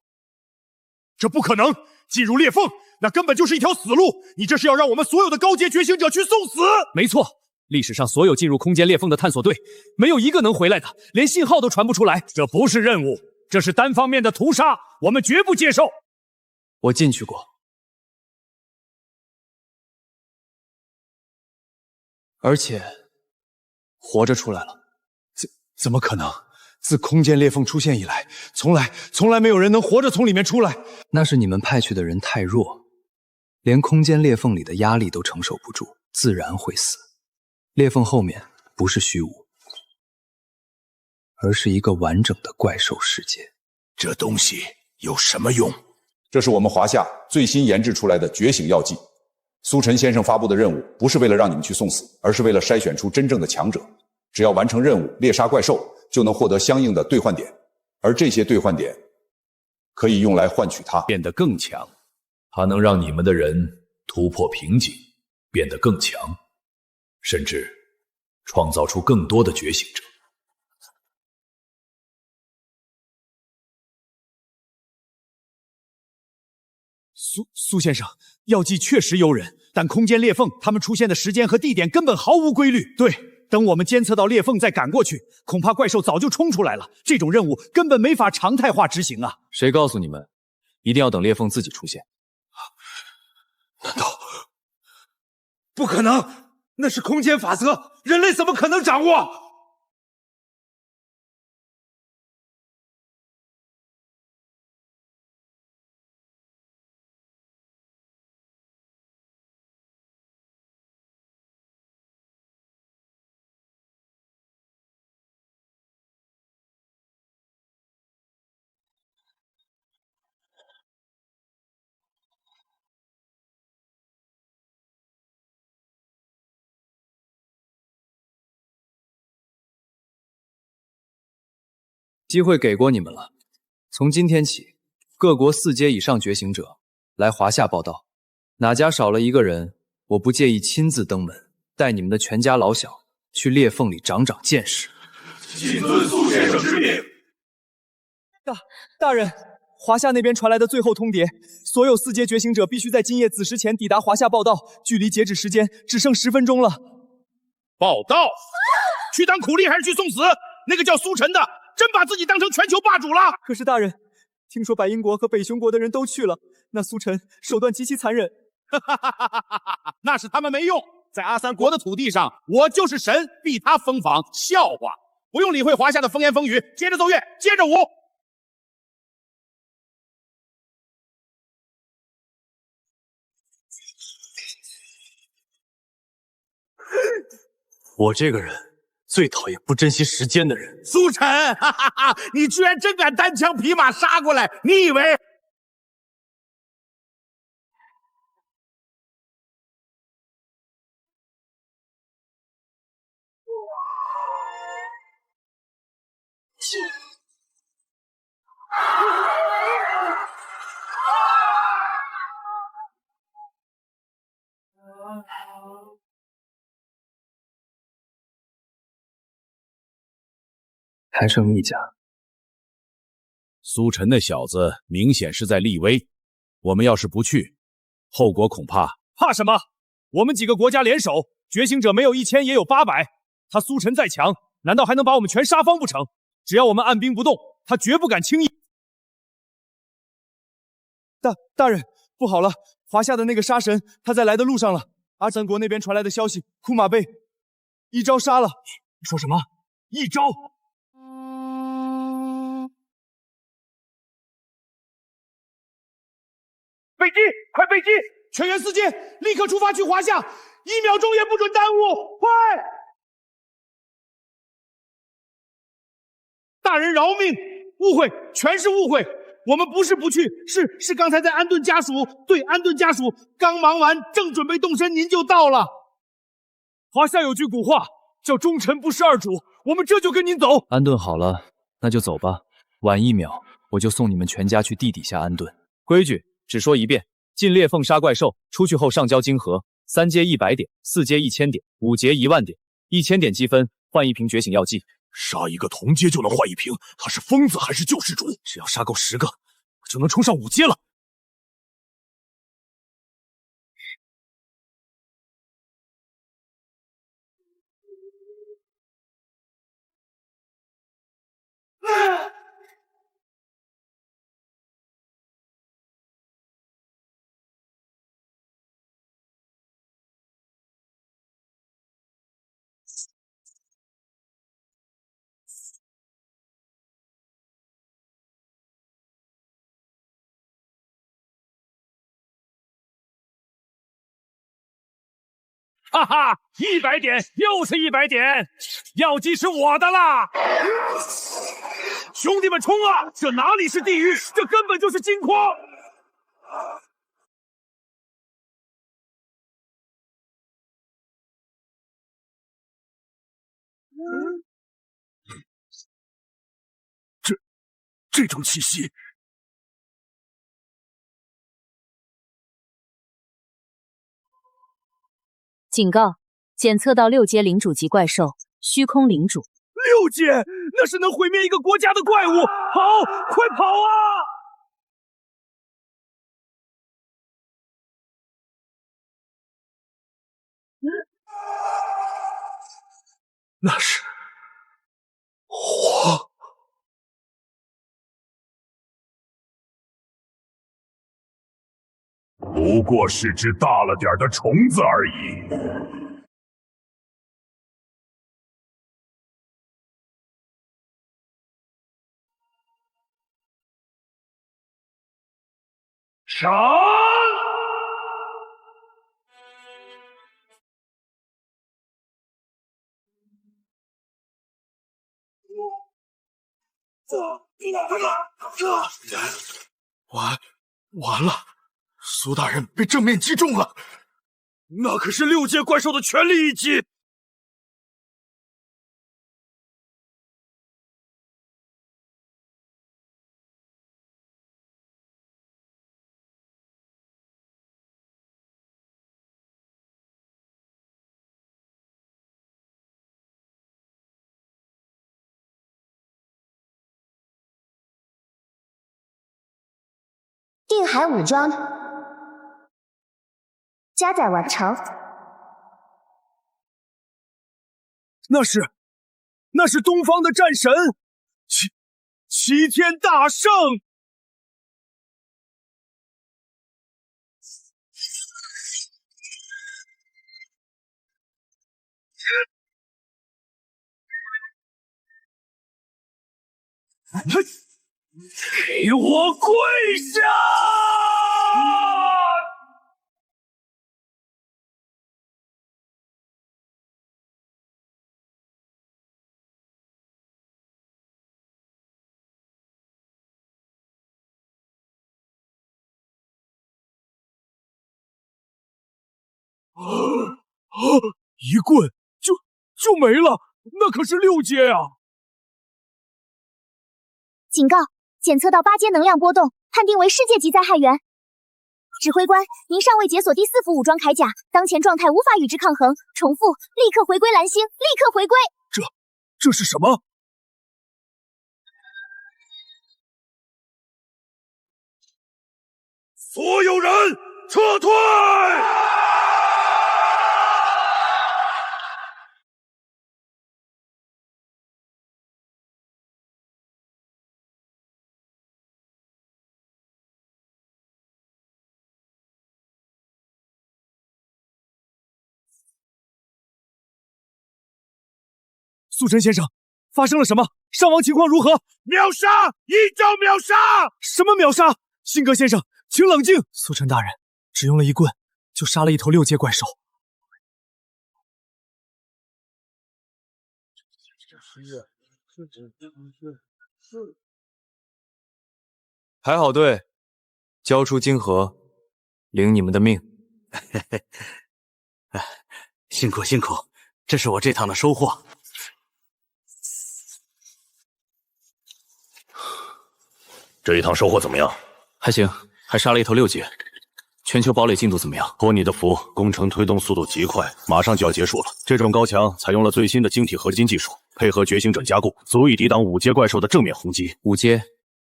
这不可能！进入裂缝，那根本就是一条死路！你这是要让我们所有的高阶觉醒者去送死？没错，历史上所有进入空间裂缝的探索队，没有一个能回来的，连信号都传不出来。这不是任务，这是单方面的屠杀，我们绝不接受。我进去过，而且活着出来了。怎么可能？自空间裂缝出现以来，从来没有人能活着从里面出来。那是你们派去的人太弱，连空间裂缝里的压力都承受不住，自然会死。裂缝后面不是虚无，而是一个完整的怪兽世界。这东西有什么用？这是我们华夏最新研制出来的觉醒药剂。苏晨先生发布的任务不是为了让你们去送死，而是为了筛选出真正的强者。只要完成任务，猎杀怪兽，就能获得相应的兑换点，而这些兑换点可以用来换取它变得更强。它能让你们的人突破瓶颈，变得更强，甚至创造出更多的觉醒者。苏先生，药剂确实诱人，但空间裂缝它们出现的时间和地点根本毫无规律。对。等我们监测到裂缝再赶过去，恐怕怪兽早就冲出来了。这种任务根本没法常态化执行啊！谁告诉你们，一定要等裂缝自己出现？难道不可能？那是空间法则，人类怎么可能掌握？机会给过你们了，从今天起，各国4阶以上觉醒者来华夏报道，哪家少了一个人，我不介意亲自登门，带你们的全家老小去裂缝里长长见识。谨遵苏先生之命。大人，华夏那边传来的最后通牒，所有4阶觉醒者必须在今夜子时前抵达华夏报道，距离截止时间只剩10分钟了。报道？去当苦力还是去送死？那个叫苏晨的，真把自己当成全球霸主了。可是大人，听说白鹰国和北匈国的人都去了，那苏晨手段极其残忍。那是他们没用，在阿三国的土地上，我就是神，逼他封访，笑话。不用理会华夏的风言风语，接着奏乐，接着舞。我这个人最讨厌不珍惜时间的人。苏晨，哈哈哈！你居然真敢单枪匹马杀过来，你以为？还剩一家。苏晨那小子明显是在立威，我们要是不去，后果恐怕……怕什么？我们几个国家联手，觉醒者没有1000也有800，他苏晨再强，难道还能把我们全杀方不成？只要我们按兵不动，他绝不敢轻易。大人，不好了！华夏的那个杀神，他在来的路上了。阿三国那边传来的消息，库马被一招杀了。你说什么？一招？飞机，快飞机！全员4阶，立刻出发去华夏，1秒钟也不准耽误！快！大人饶命！误会，全是误会。我们不是不去，是刚才在安顿家属，对，安顿家属，刚忙完，正准备动身，您就到了。华夏有句古话，叫忠臣不事二主，我们这就跟您走。安顿好了，那就走吧。晚1秒，我就送你们全家去地底下安顿。规矩只说一遍：进裂缝杀怪兽，出去后上交金盒，3阶100点，4阶1000点，5阶10000点，1000点积分换1瓶觉醒药剂。杀一个同阶就能换1瓶，他是疯子还是救世主？只要杀够10个，就能冲上5阶了。哈哈，100点，又是100点，药剂是我的啦！兄弟们冲啊！这哪里是地狱，这根本就是金矿！这种气息。警告：检测到6阶领主级怪兽虚空领主。6阶，那是能毁灭一个国家的怪物！跑，快跑啊！那是火。不过是只大了点的虫子而已。杀！完了！苏大人被正面击中了，那可是6阶怪兽的全力一击。定海武装加载完成。那是东方的战神，齐天大圣！给我跪下！一棍就没了，那可是6阶啊！警告，检测到8阶能量波动，判定为世界级灾害源。指挥官，您尚未解锁第4副武装铠甲，当前状态无法与之抗衡。重复，立刻回归蓝星，立刻回归！这是什么？所有人撤退！苏晨先生，发生了什么？伤亡情况如何？秒杀！一招秒杀！什么秒杀？辛格先生，请冷静。苏晨大人，只用了一棍就杀了一头6阶怪兽。排好队，交出金盒，领你们的命。辛苦，这是我这趟的收获。这一趟收获怎么样？还行，还杀了一头6阶。全球堡垒进度怎么样？托你的福，工程推动速度极快，马上就要结束了。这种高墙采用了最新的晶体合金技术，配合觉醒者加固，足以抵挡5阶怪兽的正面轰击。5阶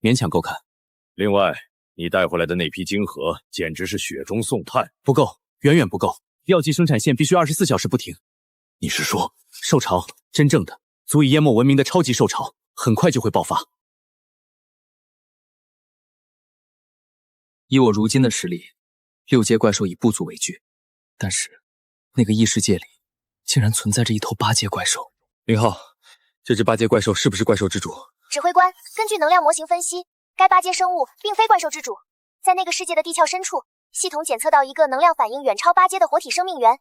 勉强够看。另外，你带回来的那批晶核简直是雪中送炭。不够，远远不够。药剂生产线必须24小时不停。你是说，兽潮真正的足以淹没文明的超级兽潮，很快就会爆发。以我如今的实力，6阶怪兽已不足为惧，但是那个异世界里竟然存在着一头8阶怪兽。林浩，这只8阶怪兽是不是怪兽之主？指挥官，根据能量模型分析，该8阶生物并非怪兽之主，在那个世界的地壳深处，系统检测到一个能量反应远超8阶的活体生命源，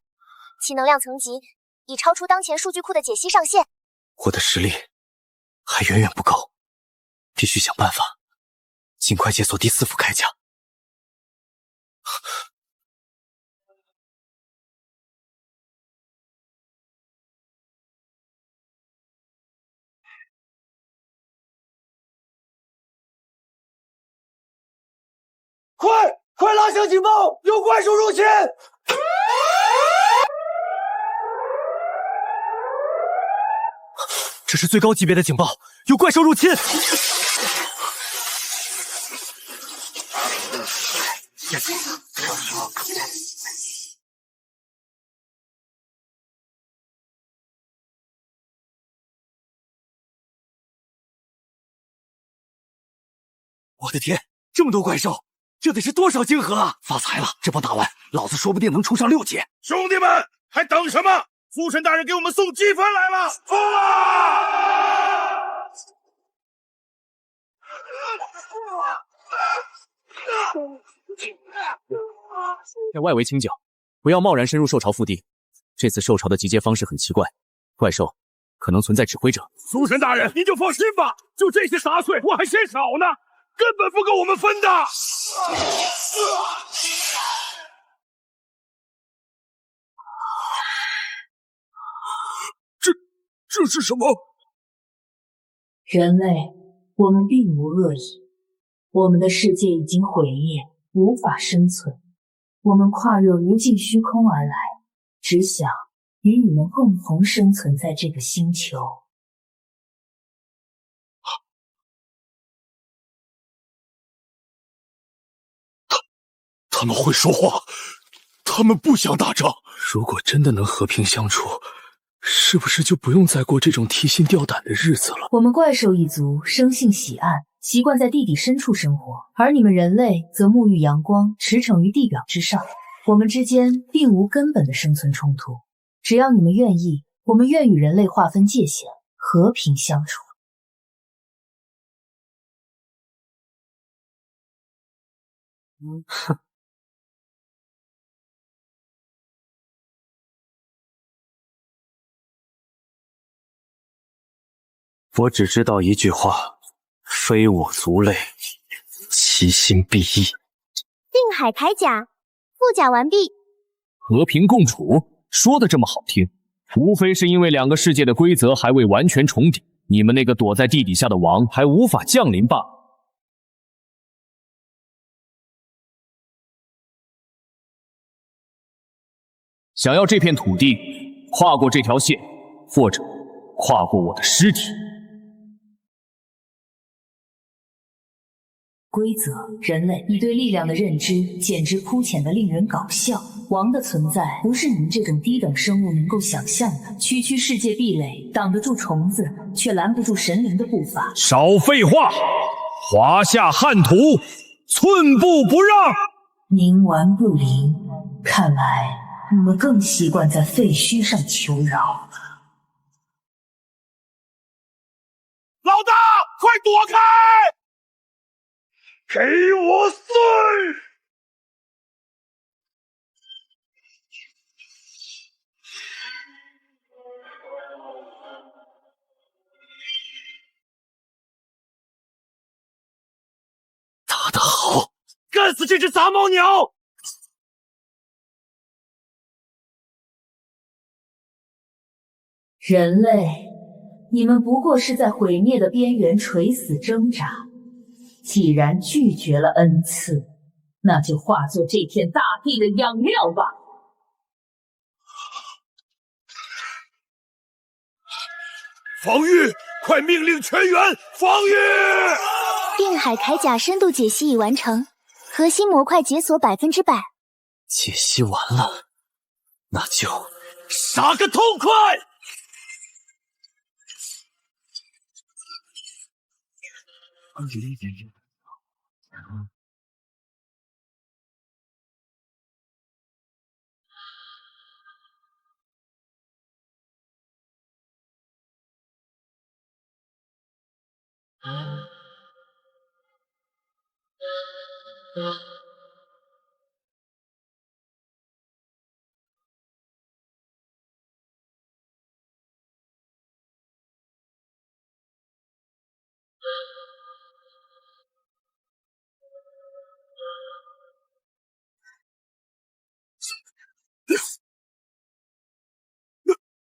其能量层级已超出当前数据库的解析上限。我的实力还远远不够，必须想办法尽快解锁第4副铠甲。快拉响警报！有怪兽入侵！这是最高级别的警报，有怪兽入侵！我的天，这么多怪兽，这得是多少晶核啊！发财了，这波打完，老子说不定能冲上6阶。兄弟们，还等什么？苏晨大人给我们送积分来了！冲啊！在外围清剿，不要贸然深入兽巢腹地。这次兽巢的集结方式很奇怪，怪兽可能存在指挥者。苏晨大人，您就放心吧，就这些杂碎，我还嫌少呢，根本不够我们分的。这是什么？人类，我们并无恶意，我们的世界已经毁灭，无法生存。我们跨越无尽虚空而来，只想与你们共同生存在这个星球。他们会说话，他们不想打仗。如果真的能和平相处，是不是就不用再过这种提心吊胆的日子了？我们怪兽一族生性喜暗，习惯在地底深处生活，而你们人类则沐浴阳光，驰骋于地表之上。我们之间并无根本的生存冲突，只要你们愿意，我们愿与人类划分界限，和平相处。哼。我只知道一句话：非我族类，其心必异。定海铠甲，附甲完毕。和平共处，说的这么好听，无非是因为两个世界的规则还未完全重叠，你们那个躲在地底下的王还无法降临罢了。想要这片土地，跨过这条线，或者跨过我的尸体。规则，人类，你对力量的认知简直肤浅的令人搞笑。王的存在不是你们这种低等生物能够想象的。区区世界壁垒挡得住虫子，却拦不住神灵的步伐。少废话，华夏汉土，寸步不让。冥顽不灵，看来你们更习惯在废墟上求饶。老大，快躲开！给我碎！打得好！干死这只杂毛鸟！人类，你们不过是在毁灭的边缘垂死挣扎。既然拒绝了恩赐，那就化作这片大地的养料吧。防御！快命令全员防御！定海铠甲深度解析已完成，核心模块解锁100%。解析完了，那就杀个痛快！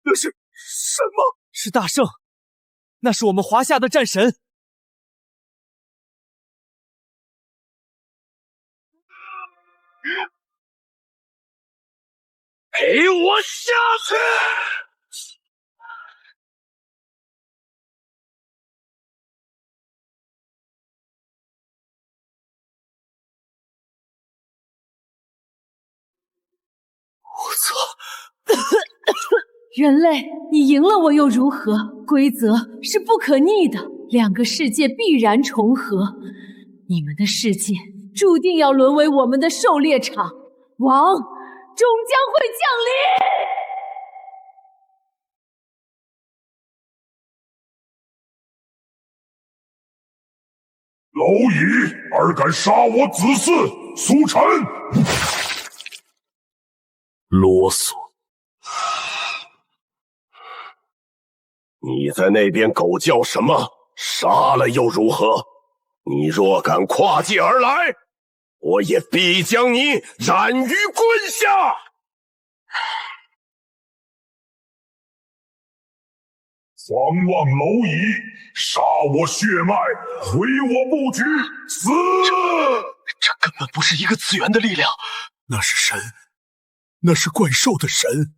那是什么？是大圣，那是我们华夏的战神。给我下去！我操！人类，你赢了我又如何？规则是不可逆的，两个世界必然重合，你们的世界注定要沦为我们的狩猎场，王终将会降临！蝼蚁，尔敢杀我子嗣苏晨！啰嗦！你在那边狗叫什么？杀了又如何？你若敢跨界而来，我也必将你斩于棍下！狂妄蝼蚁，杀我血脉，毁我布局，死！这根本不是一个次元的力量，那是神，那是怪兽的神。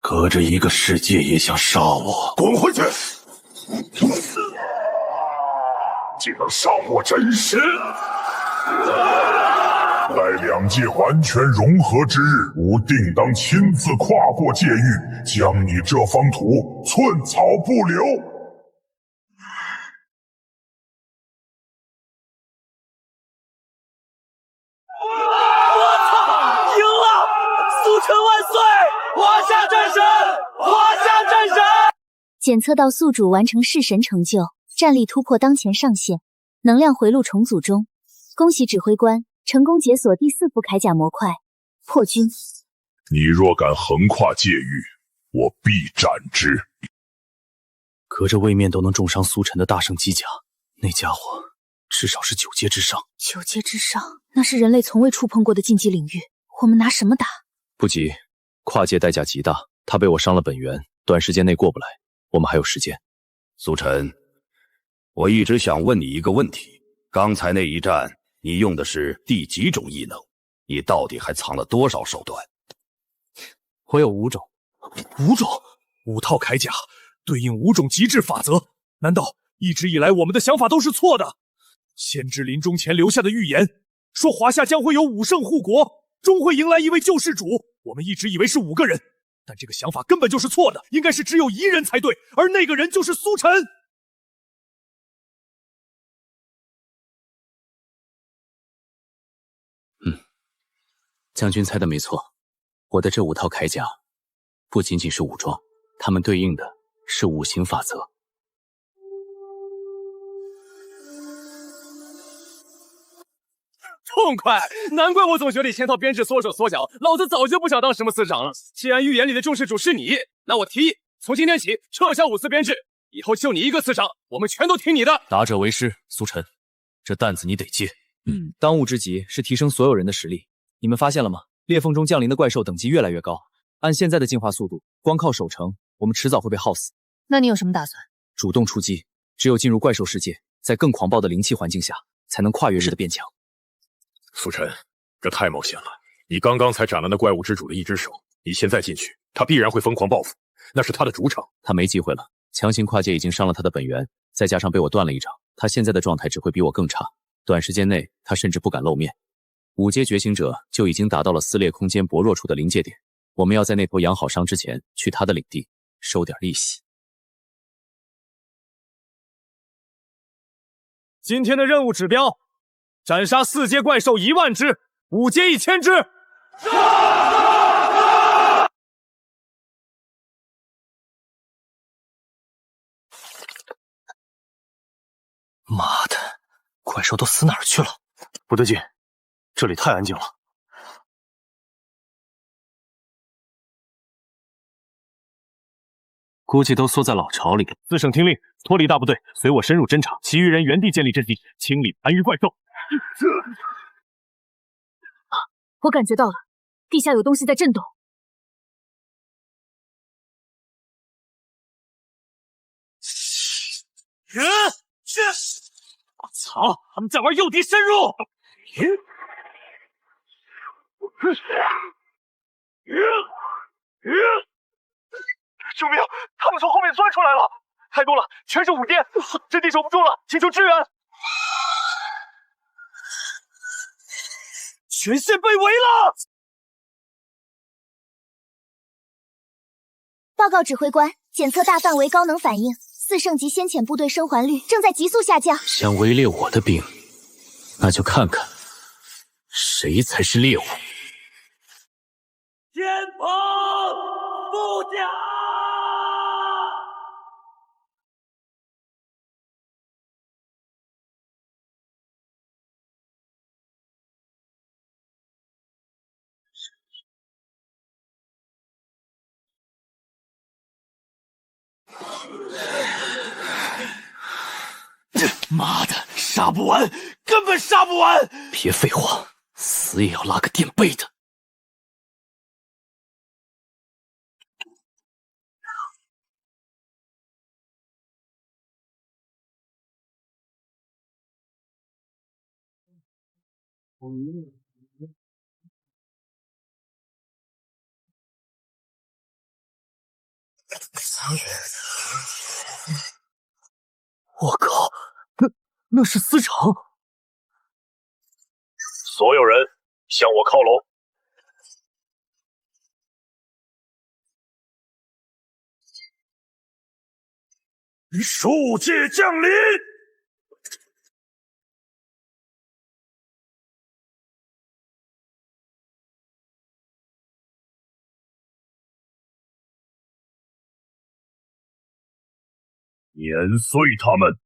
隔着一个世界也想杀我，滚回去！竟能杀我真神！待两界完全融合之日，吾定当亲自跨过界域，将你这方土寸草不留。我操！赢了！苏晨万岁！华夏战神！华夏战神！检测到宿主完成弑神成就，战力突破当前上限，能量回路重组中。恭喜指挥官！成功解锁第4副铠甲模块，破军。你若敢横跨界域，我必斩之。隔着位面都能重伤苏晨的大圣机甲，那家伙至少是9阶之上。9阶之上，那是人类从未触碰过的禁忌领域，我们拿什么打？不急，跨界代价极大，他被我伤了本源，短时间内过不来，我们还有时间。苏晨，我一直想问你一个问题：刚才那一战，你用的是第几种异能？你到底还藏了多少手段？我有5种，5种，5套铠甲，对应5种极致法则。难道一直以来我们的想法都是错的？先知临终前留下的预言，说华夏将会有5圣护国，终会迎来一位救世主。我们一直以为是5个人，但这个想法根本就是错的，应该是只有1人才对，而那个人就是苏晨。将军猜的没错，我的这5套铠甲不仅仅是武装，它们对应的是5行法则。痛快！难怪我总觉得签套编制缩手缩脚，老子早就不想当什么司长了。既然预言里的救世主是你，那我提议从今天起撤销5司编制，以后就你一个司长，我们全都听你的。达者为师，苏晨，这担子你得接。当务之急是提升所有人的实力。你们发现了吗？裂缝中降临的怪兽等级越来越高，按现在的进化速度，光靠守城，我们迟早会被耗死。那你有什么打算？主动出击，只有进入怪兽世界，在更狂暴的灵气环境下，才能跨越式的变强。苏晨，这太冒险了！你刚刚才斩了那怪物之主的一只手，你现在进去，他必然会疯狂报复，那是他的主场。他没机会了，强行跨界已经伤了他的本源，再加上被我断了一掌，他现在的状态只会比我更差。短时间内，他甚至不敢露面。5阶觉醒者就已经达到了撕裂空间薄弱处的临界点，我们要在那头养好伤之前，去他的领地收点利息。今天的任务指标：斩杀4阶怪兽1万只，5阶1000只。妈的，怪兽都死哪儿去了？不对劲，这里太安静了。估计都缩在老巢里了。4圣听令，脱离大部队，随我深入侦查，其余人原地建立阵地，清理残余怪兽。我感觉到了，地下有东西在震动。操！他们在玩诱敌深入！救命！他们从后面钻出来了，太多了，全是5阶，阵地守不住了，请求支援！全线被围了！报告指挥官，检测大范围高能反应，4圣级先遣部队生还率正在急速下降。想围猎我的兵，那就看看谁才是猎物。天蓬不假。妈的，杀不完，根本杀不完！别废话，死也要拉个垫背的。我靠，那是司长！所有人向我靠拢！术界降临！碾碎他们！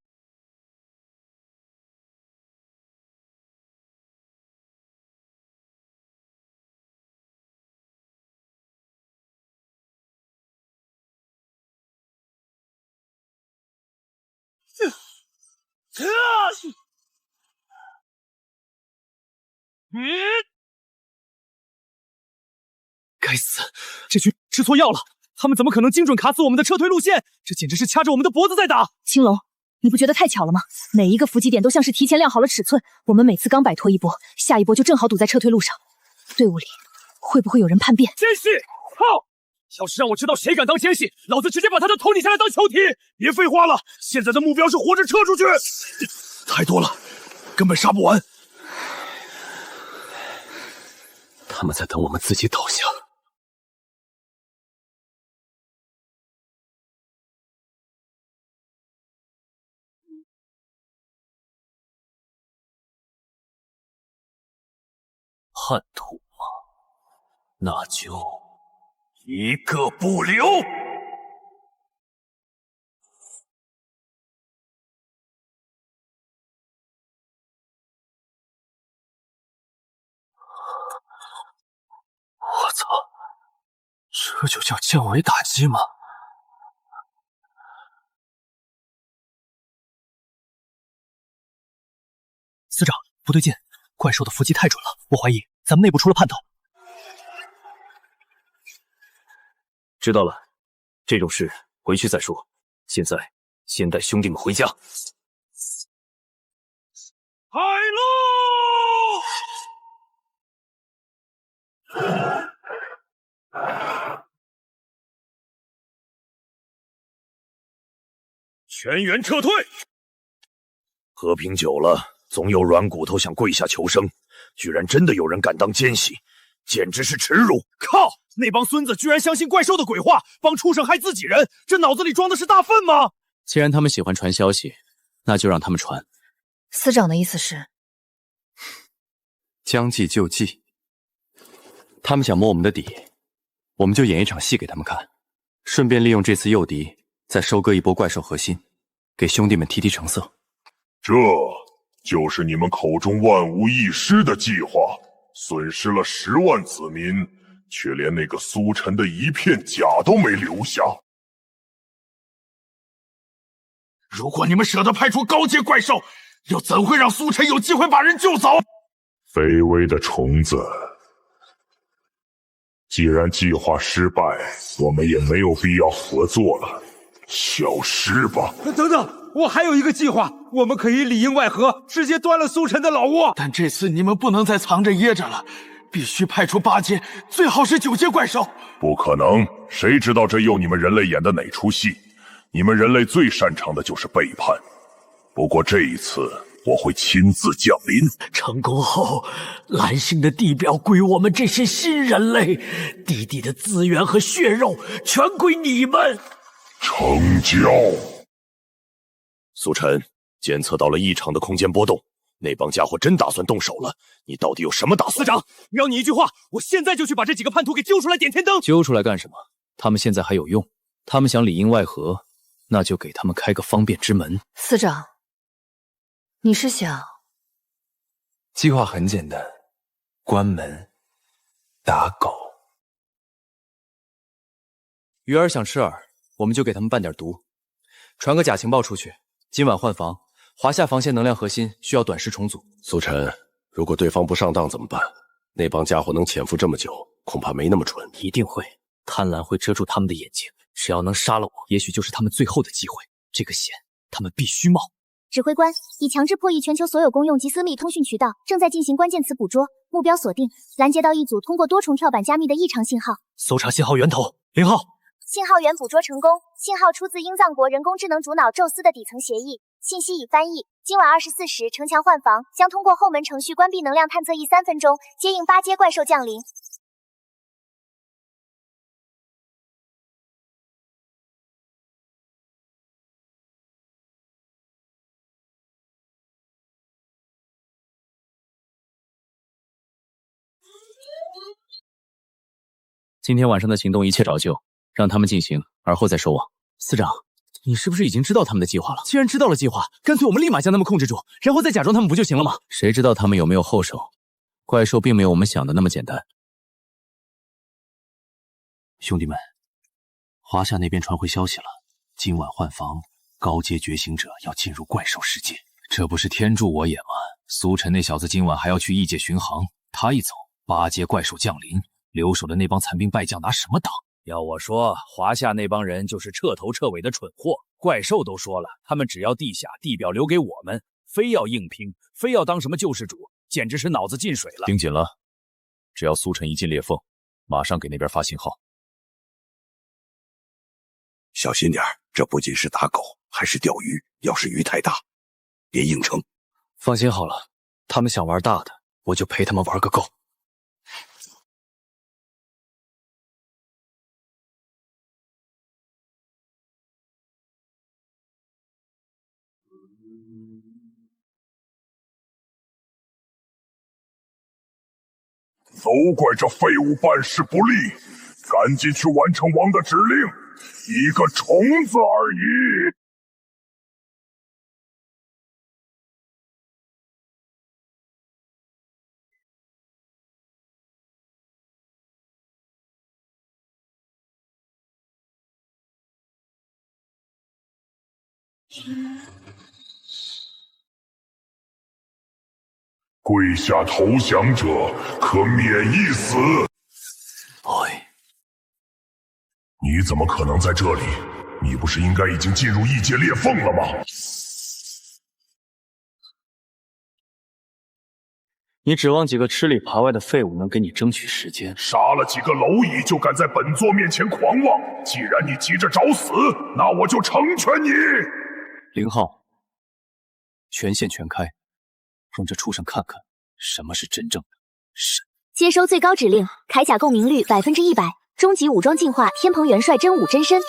该死，这群吃错药了！他们怎么可能精准卡死我们的撤退路线？这简直是掐着我们的脖子在打！青龙，你不觉得太巧了吗？每一个伏击点都像是提前量好了尺寸，我们每次刚摆脱一波，下一波就正好堵在撤退路上。队伍里会不会有人叛变？奸细！靠！要是让我知道谁敢当奸细，老子直接把他的头拧下来当球体！别废话了，现在的目标是活着撤出去。太多了，根本杀不完。他们在等我们自己倒下。叛徒吗？那就一个不留！我操，这就叫降维打击吗？司长，不对劲，怪兽的伏击太准了，我怀疑咱们内部出了叛徒。知道了，这种事回去再说。现在先带兄弟们回家。海陆！全员撤退！和平久了，总有软骨头想跪下求生。居然真的有人敢当奸细，简直是耻辱！靠！那帮孙子居然相信怪兽的鬼话，帮畜生害自己人，这脑子里装的是大粪吗？既然他们喜欢传消息，那就让他们传。司长的意思是，将计就计。他们想摸我们的底，我们就演一场戏给他们看，顺便利用这次诱敌，再收割一波怪兽核心，给兄弟们提提成色。这就是你们口中万无一失的计划，损失了10万子民，却连那个苏晨的一片甲都没留下。如果你们舍得派出高阶怪兽，又怎会让苏晨有机会把人救走？卑微的虫子，既然计划失败，我们也没有必要合作了，消失吧。等等，我还有一个计划，我们可以里应外合，直接端了苏晨的老窝。但这次你们不能再藏着掖着了，必须派出8阶，最好是9阶怪兽。不可能，谁知道这又你们人类演的哪出戏？你们人类最擅长的就是背叛。不过这一次我会亲自降临，成功后，蓝星的地表归我们这些新人类，地底的资源和血肉全归你们。成交。苏晨，监测到了异常的空间波动，那帮家伙真打算动手了，你到底有什么打算？司长，瞄你一句话，我现在就去把这几个叛徒给揪出来点天灯。揪出来干什么？他们现在还有用，他们想里应外合，那就给他们开个方便之门。司长，你是想？计划很简单，关门打狗。鱼儿想吃饵，我们就给他们拌点毒，传个假情报出去。今晚换防，华夏防线能量核心需要短时重组。苏晨，如果对方不上当怎么办？那帮家伙能潜伏这么久，恐怕没那么蠢。一定会，贪婪会遮住他们的眼睛。只要能杀了我，也许就是他们最后的机会。这个险，他们必须冒。指挥官，已强制破译全球所有公用及私密通讯渠道，正在进行关键词捕捉，目标锁定，拦截到一组通过多重跳板加密的异常信号。搜查信号源头，0号。信号源捕捉成功，信号出自英藏国人工智能主脑宙斯的底层协议，信息已翻译。今晚24时城墙换防，将通过后门程序关闭能量探测役3分钟，接应8阶怪兽降临。今天晚上的行动一切照旧，让他们进行，而后再收网。司长，你是不是已经知道他们的计划了？既然知道了计划，干脆我们立马将他们控制住，然后再假装他们不就行了吗？谁知道他们有没有后手？怪兽并没有我们想的那么简单。兄弟们，华夏那边传回消息了，今晚换防，高阶觉醒者要进入怪兽世界。这不是天助我也吗？苏晨那小子今晚还要去异界巡航，他一走，8阶怪兽降临，留守的那帮残兵败将拿什么挡？要我说，华夏那帮人就是彻头彻尾的蠢货。怪兽都说了，他们只要地下地表留给我们，非要硬拼，非要当什么救世主，简直是脑子进水了。盯紧了，只要苏晨一进裂缝，马上给那边发信号。小心点，这不仅是打狗，还是钓鱼。要是鱼太大，别硬撑。放心好了，他们想玩大的，我就陪他们玩个够。都怪这废物办事不力，赶紧去完成王的指令，一个虫子而已。跪下投降者可免一死。你怎么可能在这里？你不是应该已经进入异界裂缝了吗？你指望几个吃里扒外的废物能给你争取时间？杀了几个蝼蚁就敢在本座面前狂妄？既然你急着找死，那我就成全你。0号，权限全开，让这畜生看看什么是真正的神。接收最高指令，铠甲共鸣率100%，终极武装进化天蓬元帅真武真身。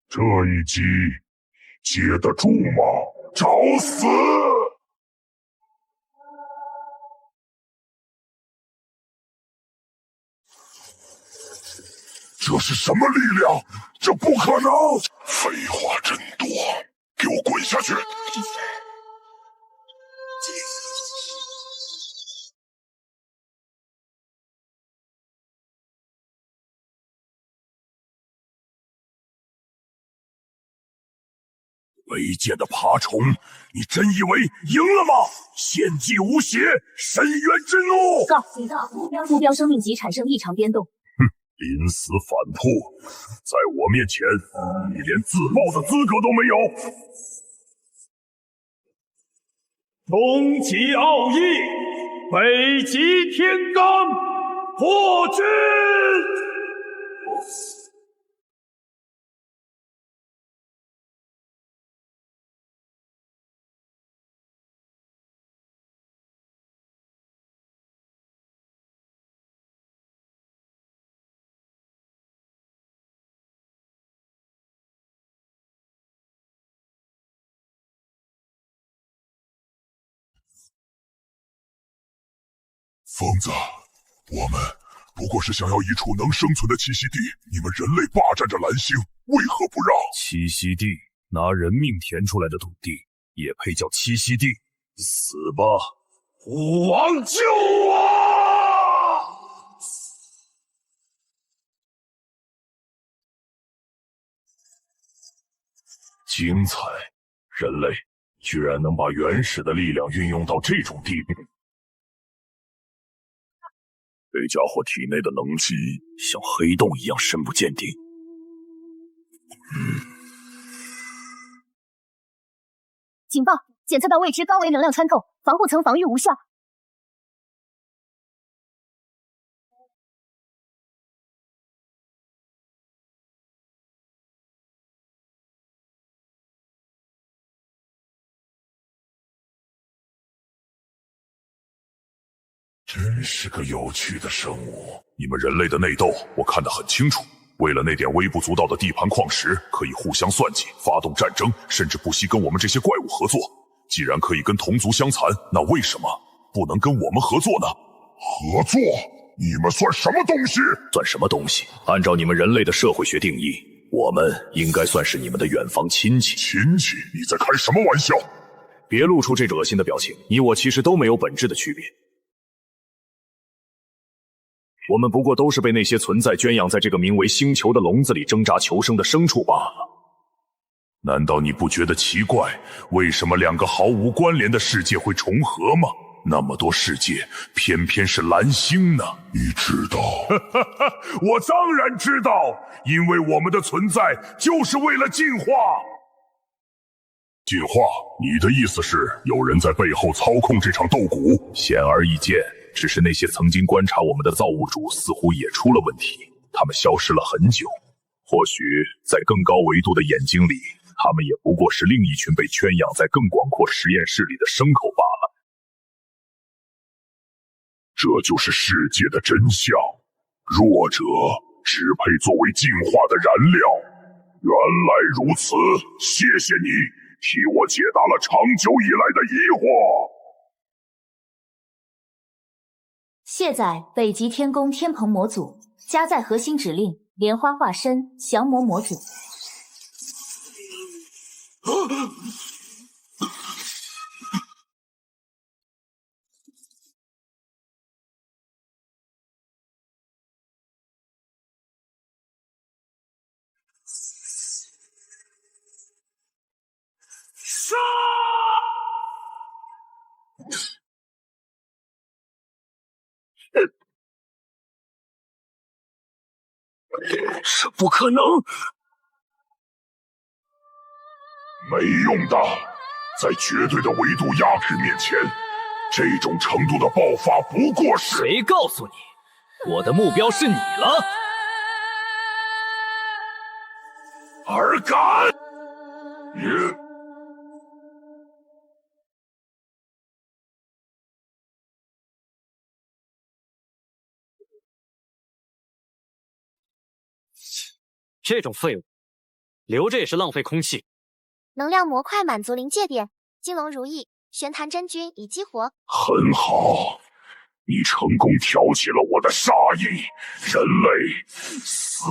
这一击接得住吗？找死！这是什么力量？这不可能！废话真多，给我滚下去！卑贱的爬虫，你真以为赢了吗？献祭无邪，深渊之怒！目标生命级产生异常变动。临死反扑，在我面前，你连自爆的资格都没有。终极奥义，北极天罡，破军！疯子，我们不过是想要一处能生存的栖息地，你们人类霸占着蓝星，为何不让？栖息地，拿人命填出来的土地，也配叫栖息地？死吧，虎王！救我！精彩！人类居然能把原始的力量运用到这种地步。这家伙体内的能级像黑洞一样深不见底。警报！检测到未知高维能量穿透，防护层防御无效。真是个有趣的生物。你们人类的内斗，我看得很清楚。为了那点微不足道的地盘矿石，可以互相算计，发动战争，甚至不惜跟我们这些怪物合作。既然可以跟同族相残，那为什么不能跟我们合作呢？合作？你们算什么东西？算什么东西？按照你们人类的社会学定义，我们应该算是你们的远房亲戚。亲戚？你在开什么玩笑？别露出这种恶心的表情，你我其实都没有本质的区别。我们不过都是被那些存在圈养在这个名为星球的笼子里挣扎求生的牲畜罢了。难道你不觉得奇怪，为什么两个毫无关联的世界会重合吗？那么多世界，偏偏是蓝星呢？你知道？我当然知道，因为我们的存在就是为了进化。进化？你的意思是有人在背后操控这场斗鼓？显而易见，只是那些曾经观察我们的造物主似乎也出了问题，他们消失了很久。或许在更高维度的眼睛里，他们也不过是另一群被圈养在更广阔实验室里的牲口罢了。这就是世界的真相，弱者只配作为进化的燃料。原来如此，谢谢你替我解答了长久以来的疑惑。卸载北极天宫天蓬模组，加载核心指令莲花化身降魔模组。这不可能！没用的，在绝对的维度压制面前，这种程度的爆发不过是……谁告诉你，我的目标是你了？尔敢！这种废物，留着也是浪费空气。能量模块满足临界点，金龙如意，玄坛真君已激活。很好，你成功挑起了我的杀意，人类死！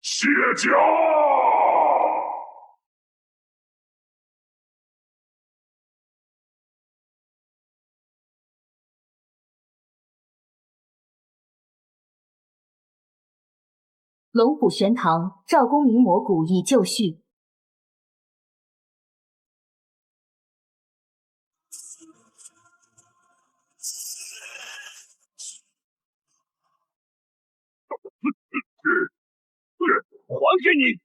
歇脚！龙虎玄堂赵公明魔骨已就绪。还给你！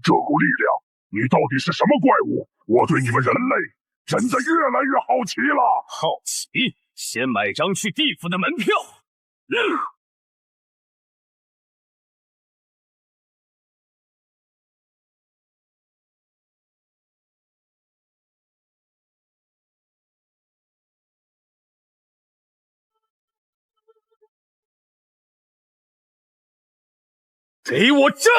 这股力量，你到底是什么怪物？我对你们人类真的越来越好奇了。好奇？先买张去地府的门票。给我站！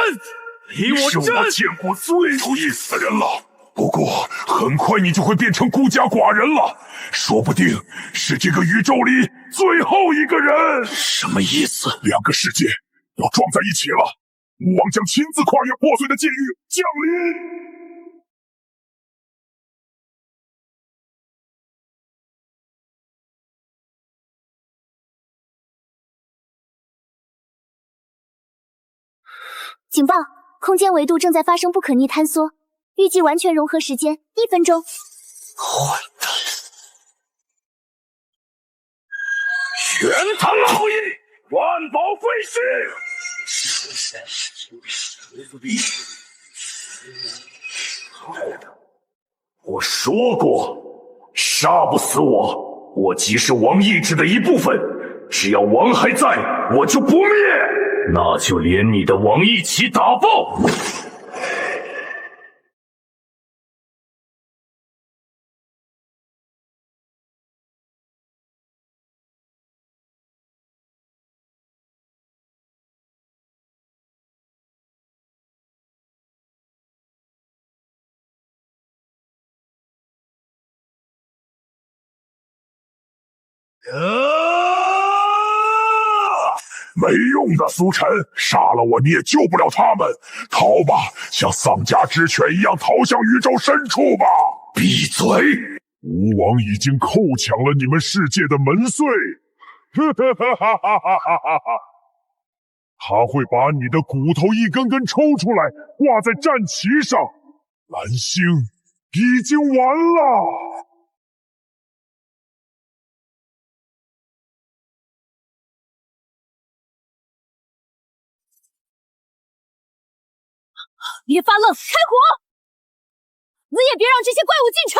给我站！你是我见过最有意思的人了。不过，很快你就会变成孤家寡人了，说不定是这个宇宙里最后一个人。什么意思？两个世界要撞在一起了，巫王将亲自跨越破碎的界域降临。警报！空间维度正在发生不可逆坍缩，预计完全融合时间1分钟。混蛋！玄坛烙印，万宝归去！我说过，杀不死我，我即是王意志的一部分。只要王还在，我就不灭。那就连你的王一起打爆！没用的，苏晨，杀了我你也救不了他们。逃吧，像丧家之犬一样逃向宇宙深处吧。闭嘴！吴王已经扣抢了你们世界的门税。他会把你的骨头一根根抽出来，挂在战旗上。蓝星已经完了。别发愣，开火！死也别让这些怪物进城！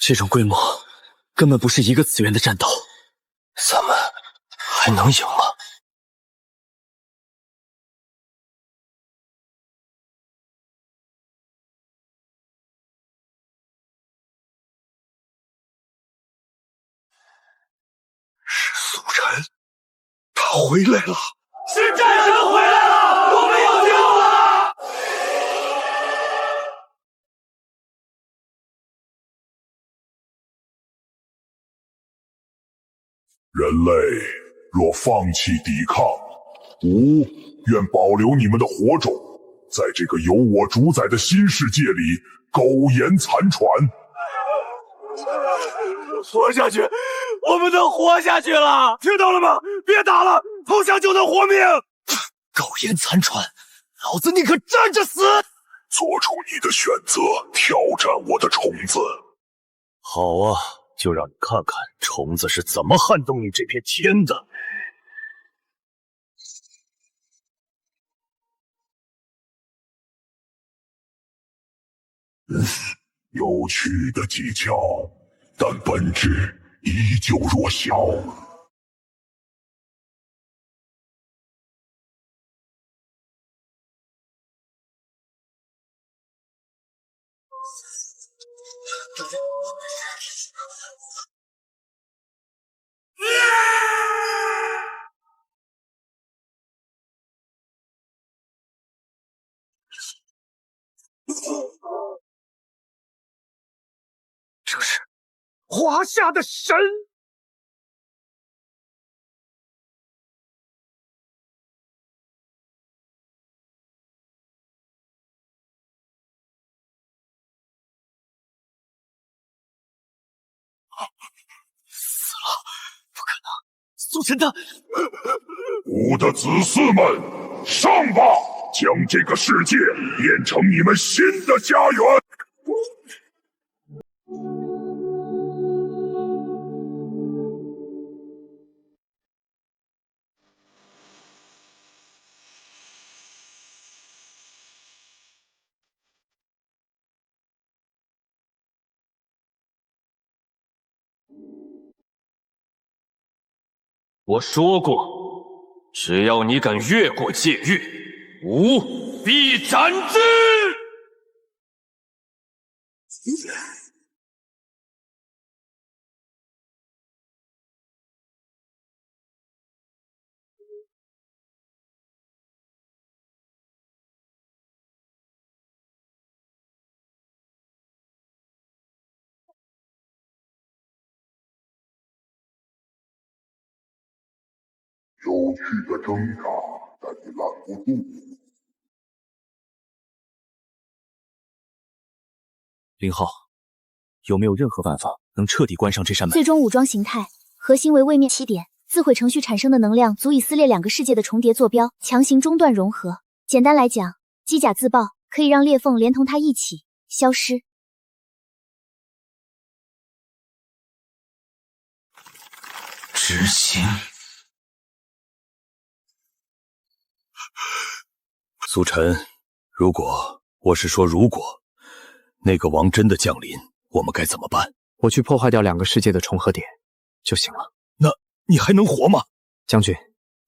这种规模根本不是一个次元的战斗，咱们还能赢吗？是苏晨，他回来了。是战神回来了，我们有救了！人类若放弃抵抗，吾愿保留你们的火种，在这个由我主宰的新世界里苟延残喘。活下去，我们能活下去了！听到了吗？别打了，投降就能活命！苟延残喘，老子宁可站着死！做出你的选择，挑战我的虫子。好啊，就让你看看虫子是怎么撼动你这片天的。有趣的技巧，但本质依旧弱小。这是华夏的神！死了！不可能！苏晨他……吾的子嗣们，上吧！将这个世界变成你们新的家园！我说过，只要你敢越过界域，吾必斩之！有趣的挣扎，但你拦不住。林浩，有没有任何办法能彻底关上这扇门？最终武装形态，核心为位面起点，自毁程序产生的能量足以撕裂两个世界的重叠坐标，强行中断融合。简单来讲，机甲自爆可以让裂缝连同它一起消失。执行。苏晨，如果那个王真的降临，我们该怎么办？我去破坏掉两个世界的重合点就行了。那你还能活吗？将军，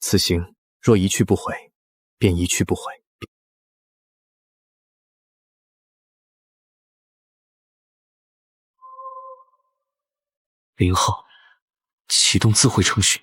此行若一去不回，便一去不回。林浩，启动自毁程序。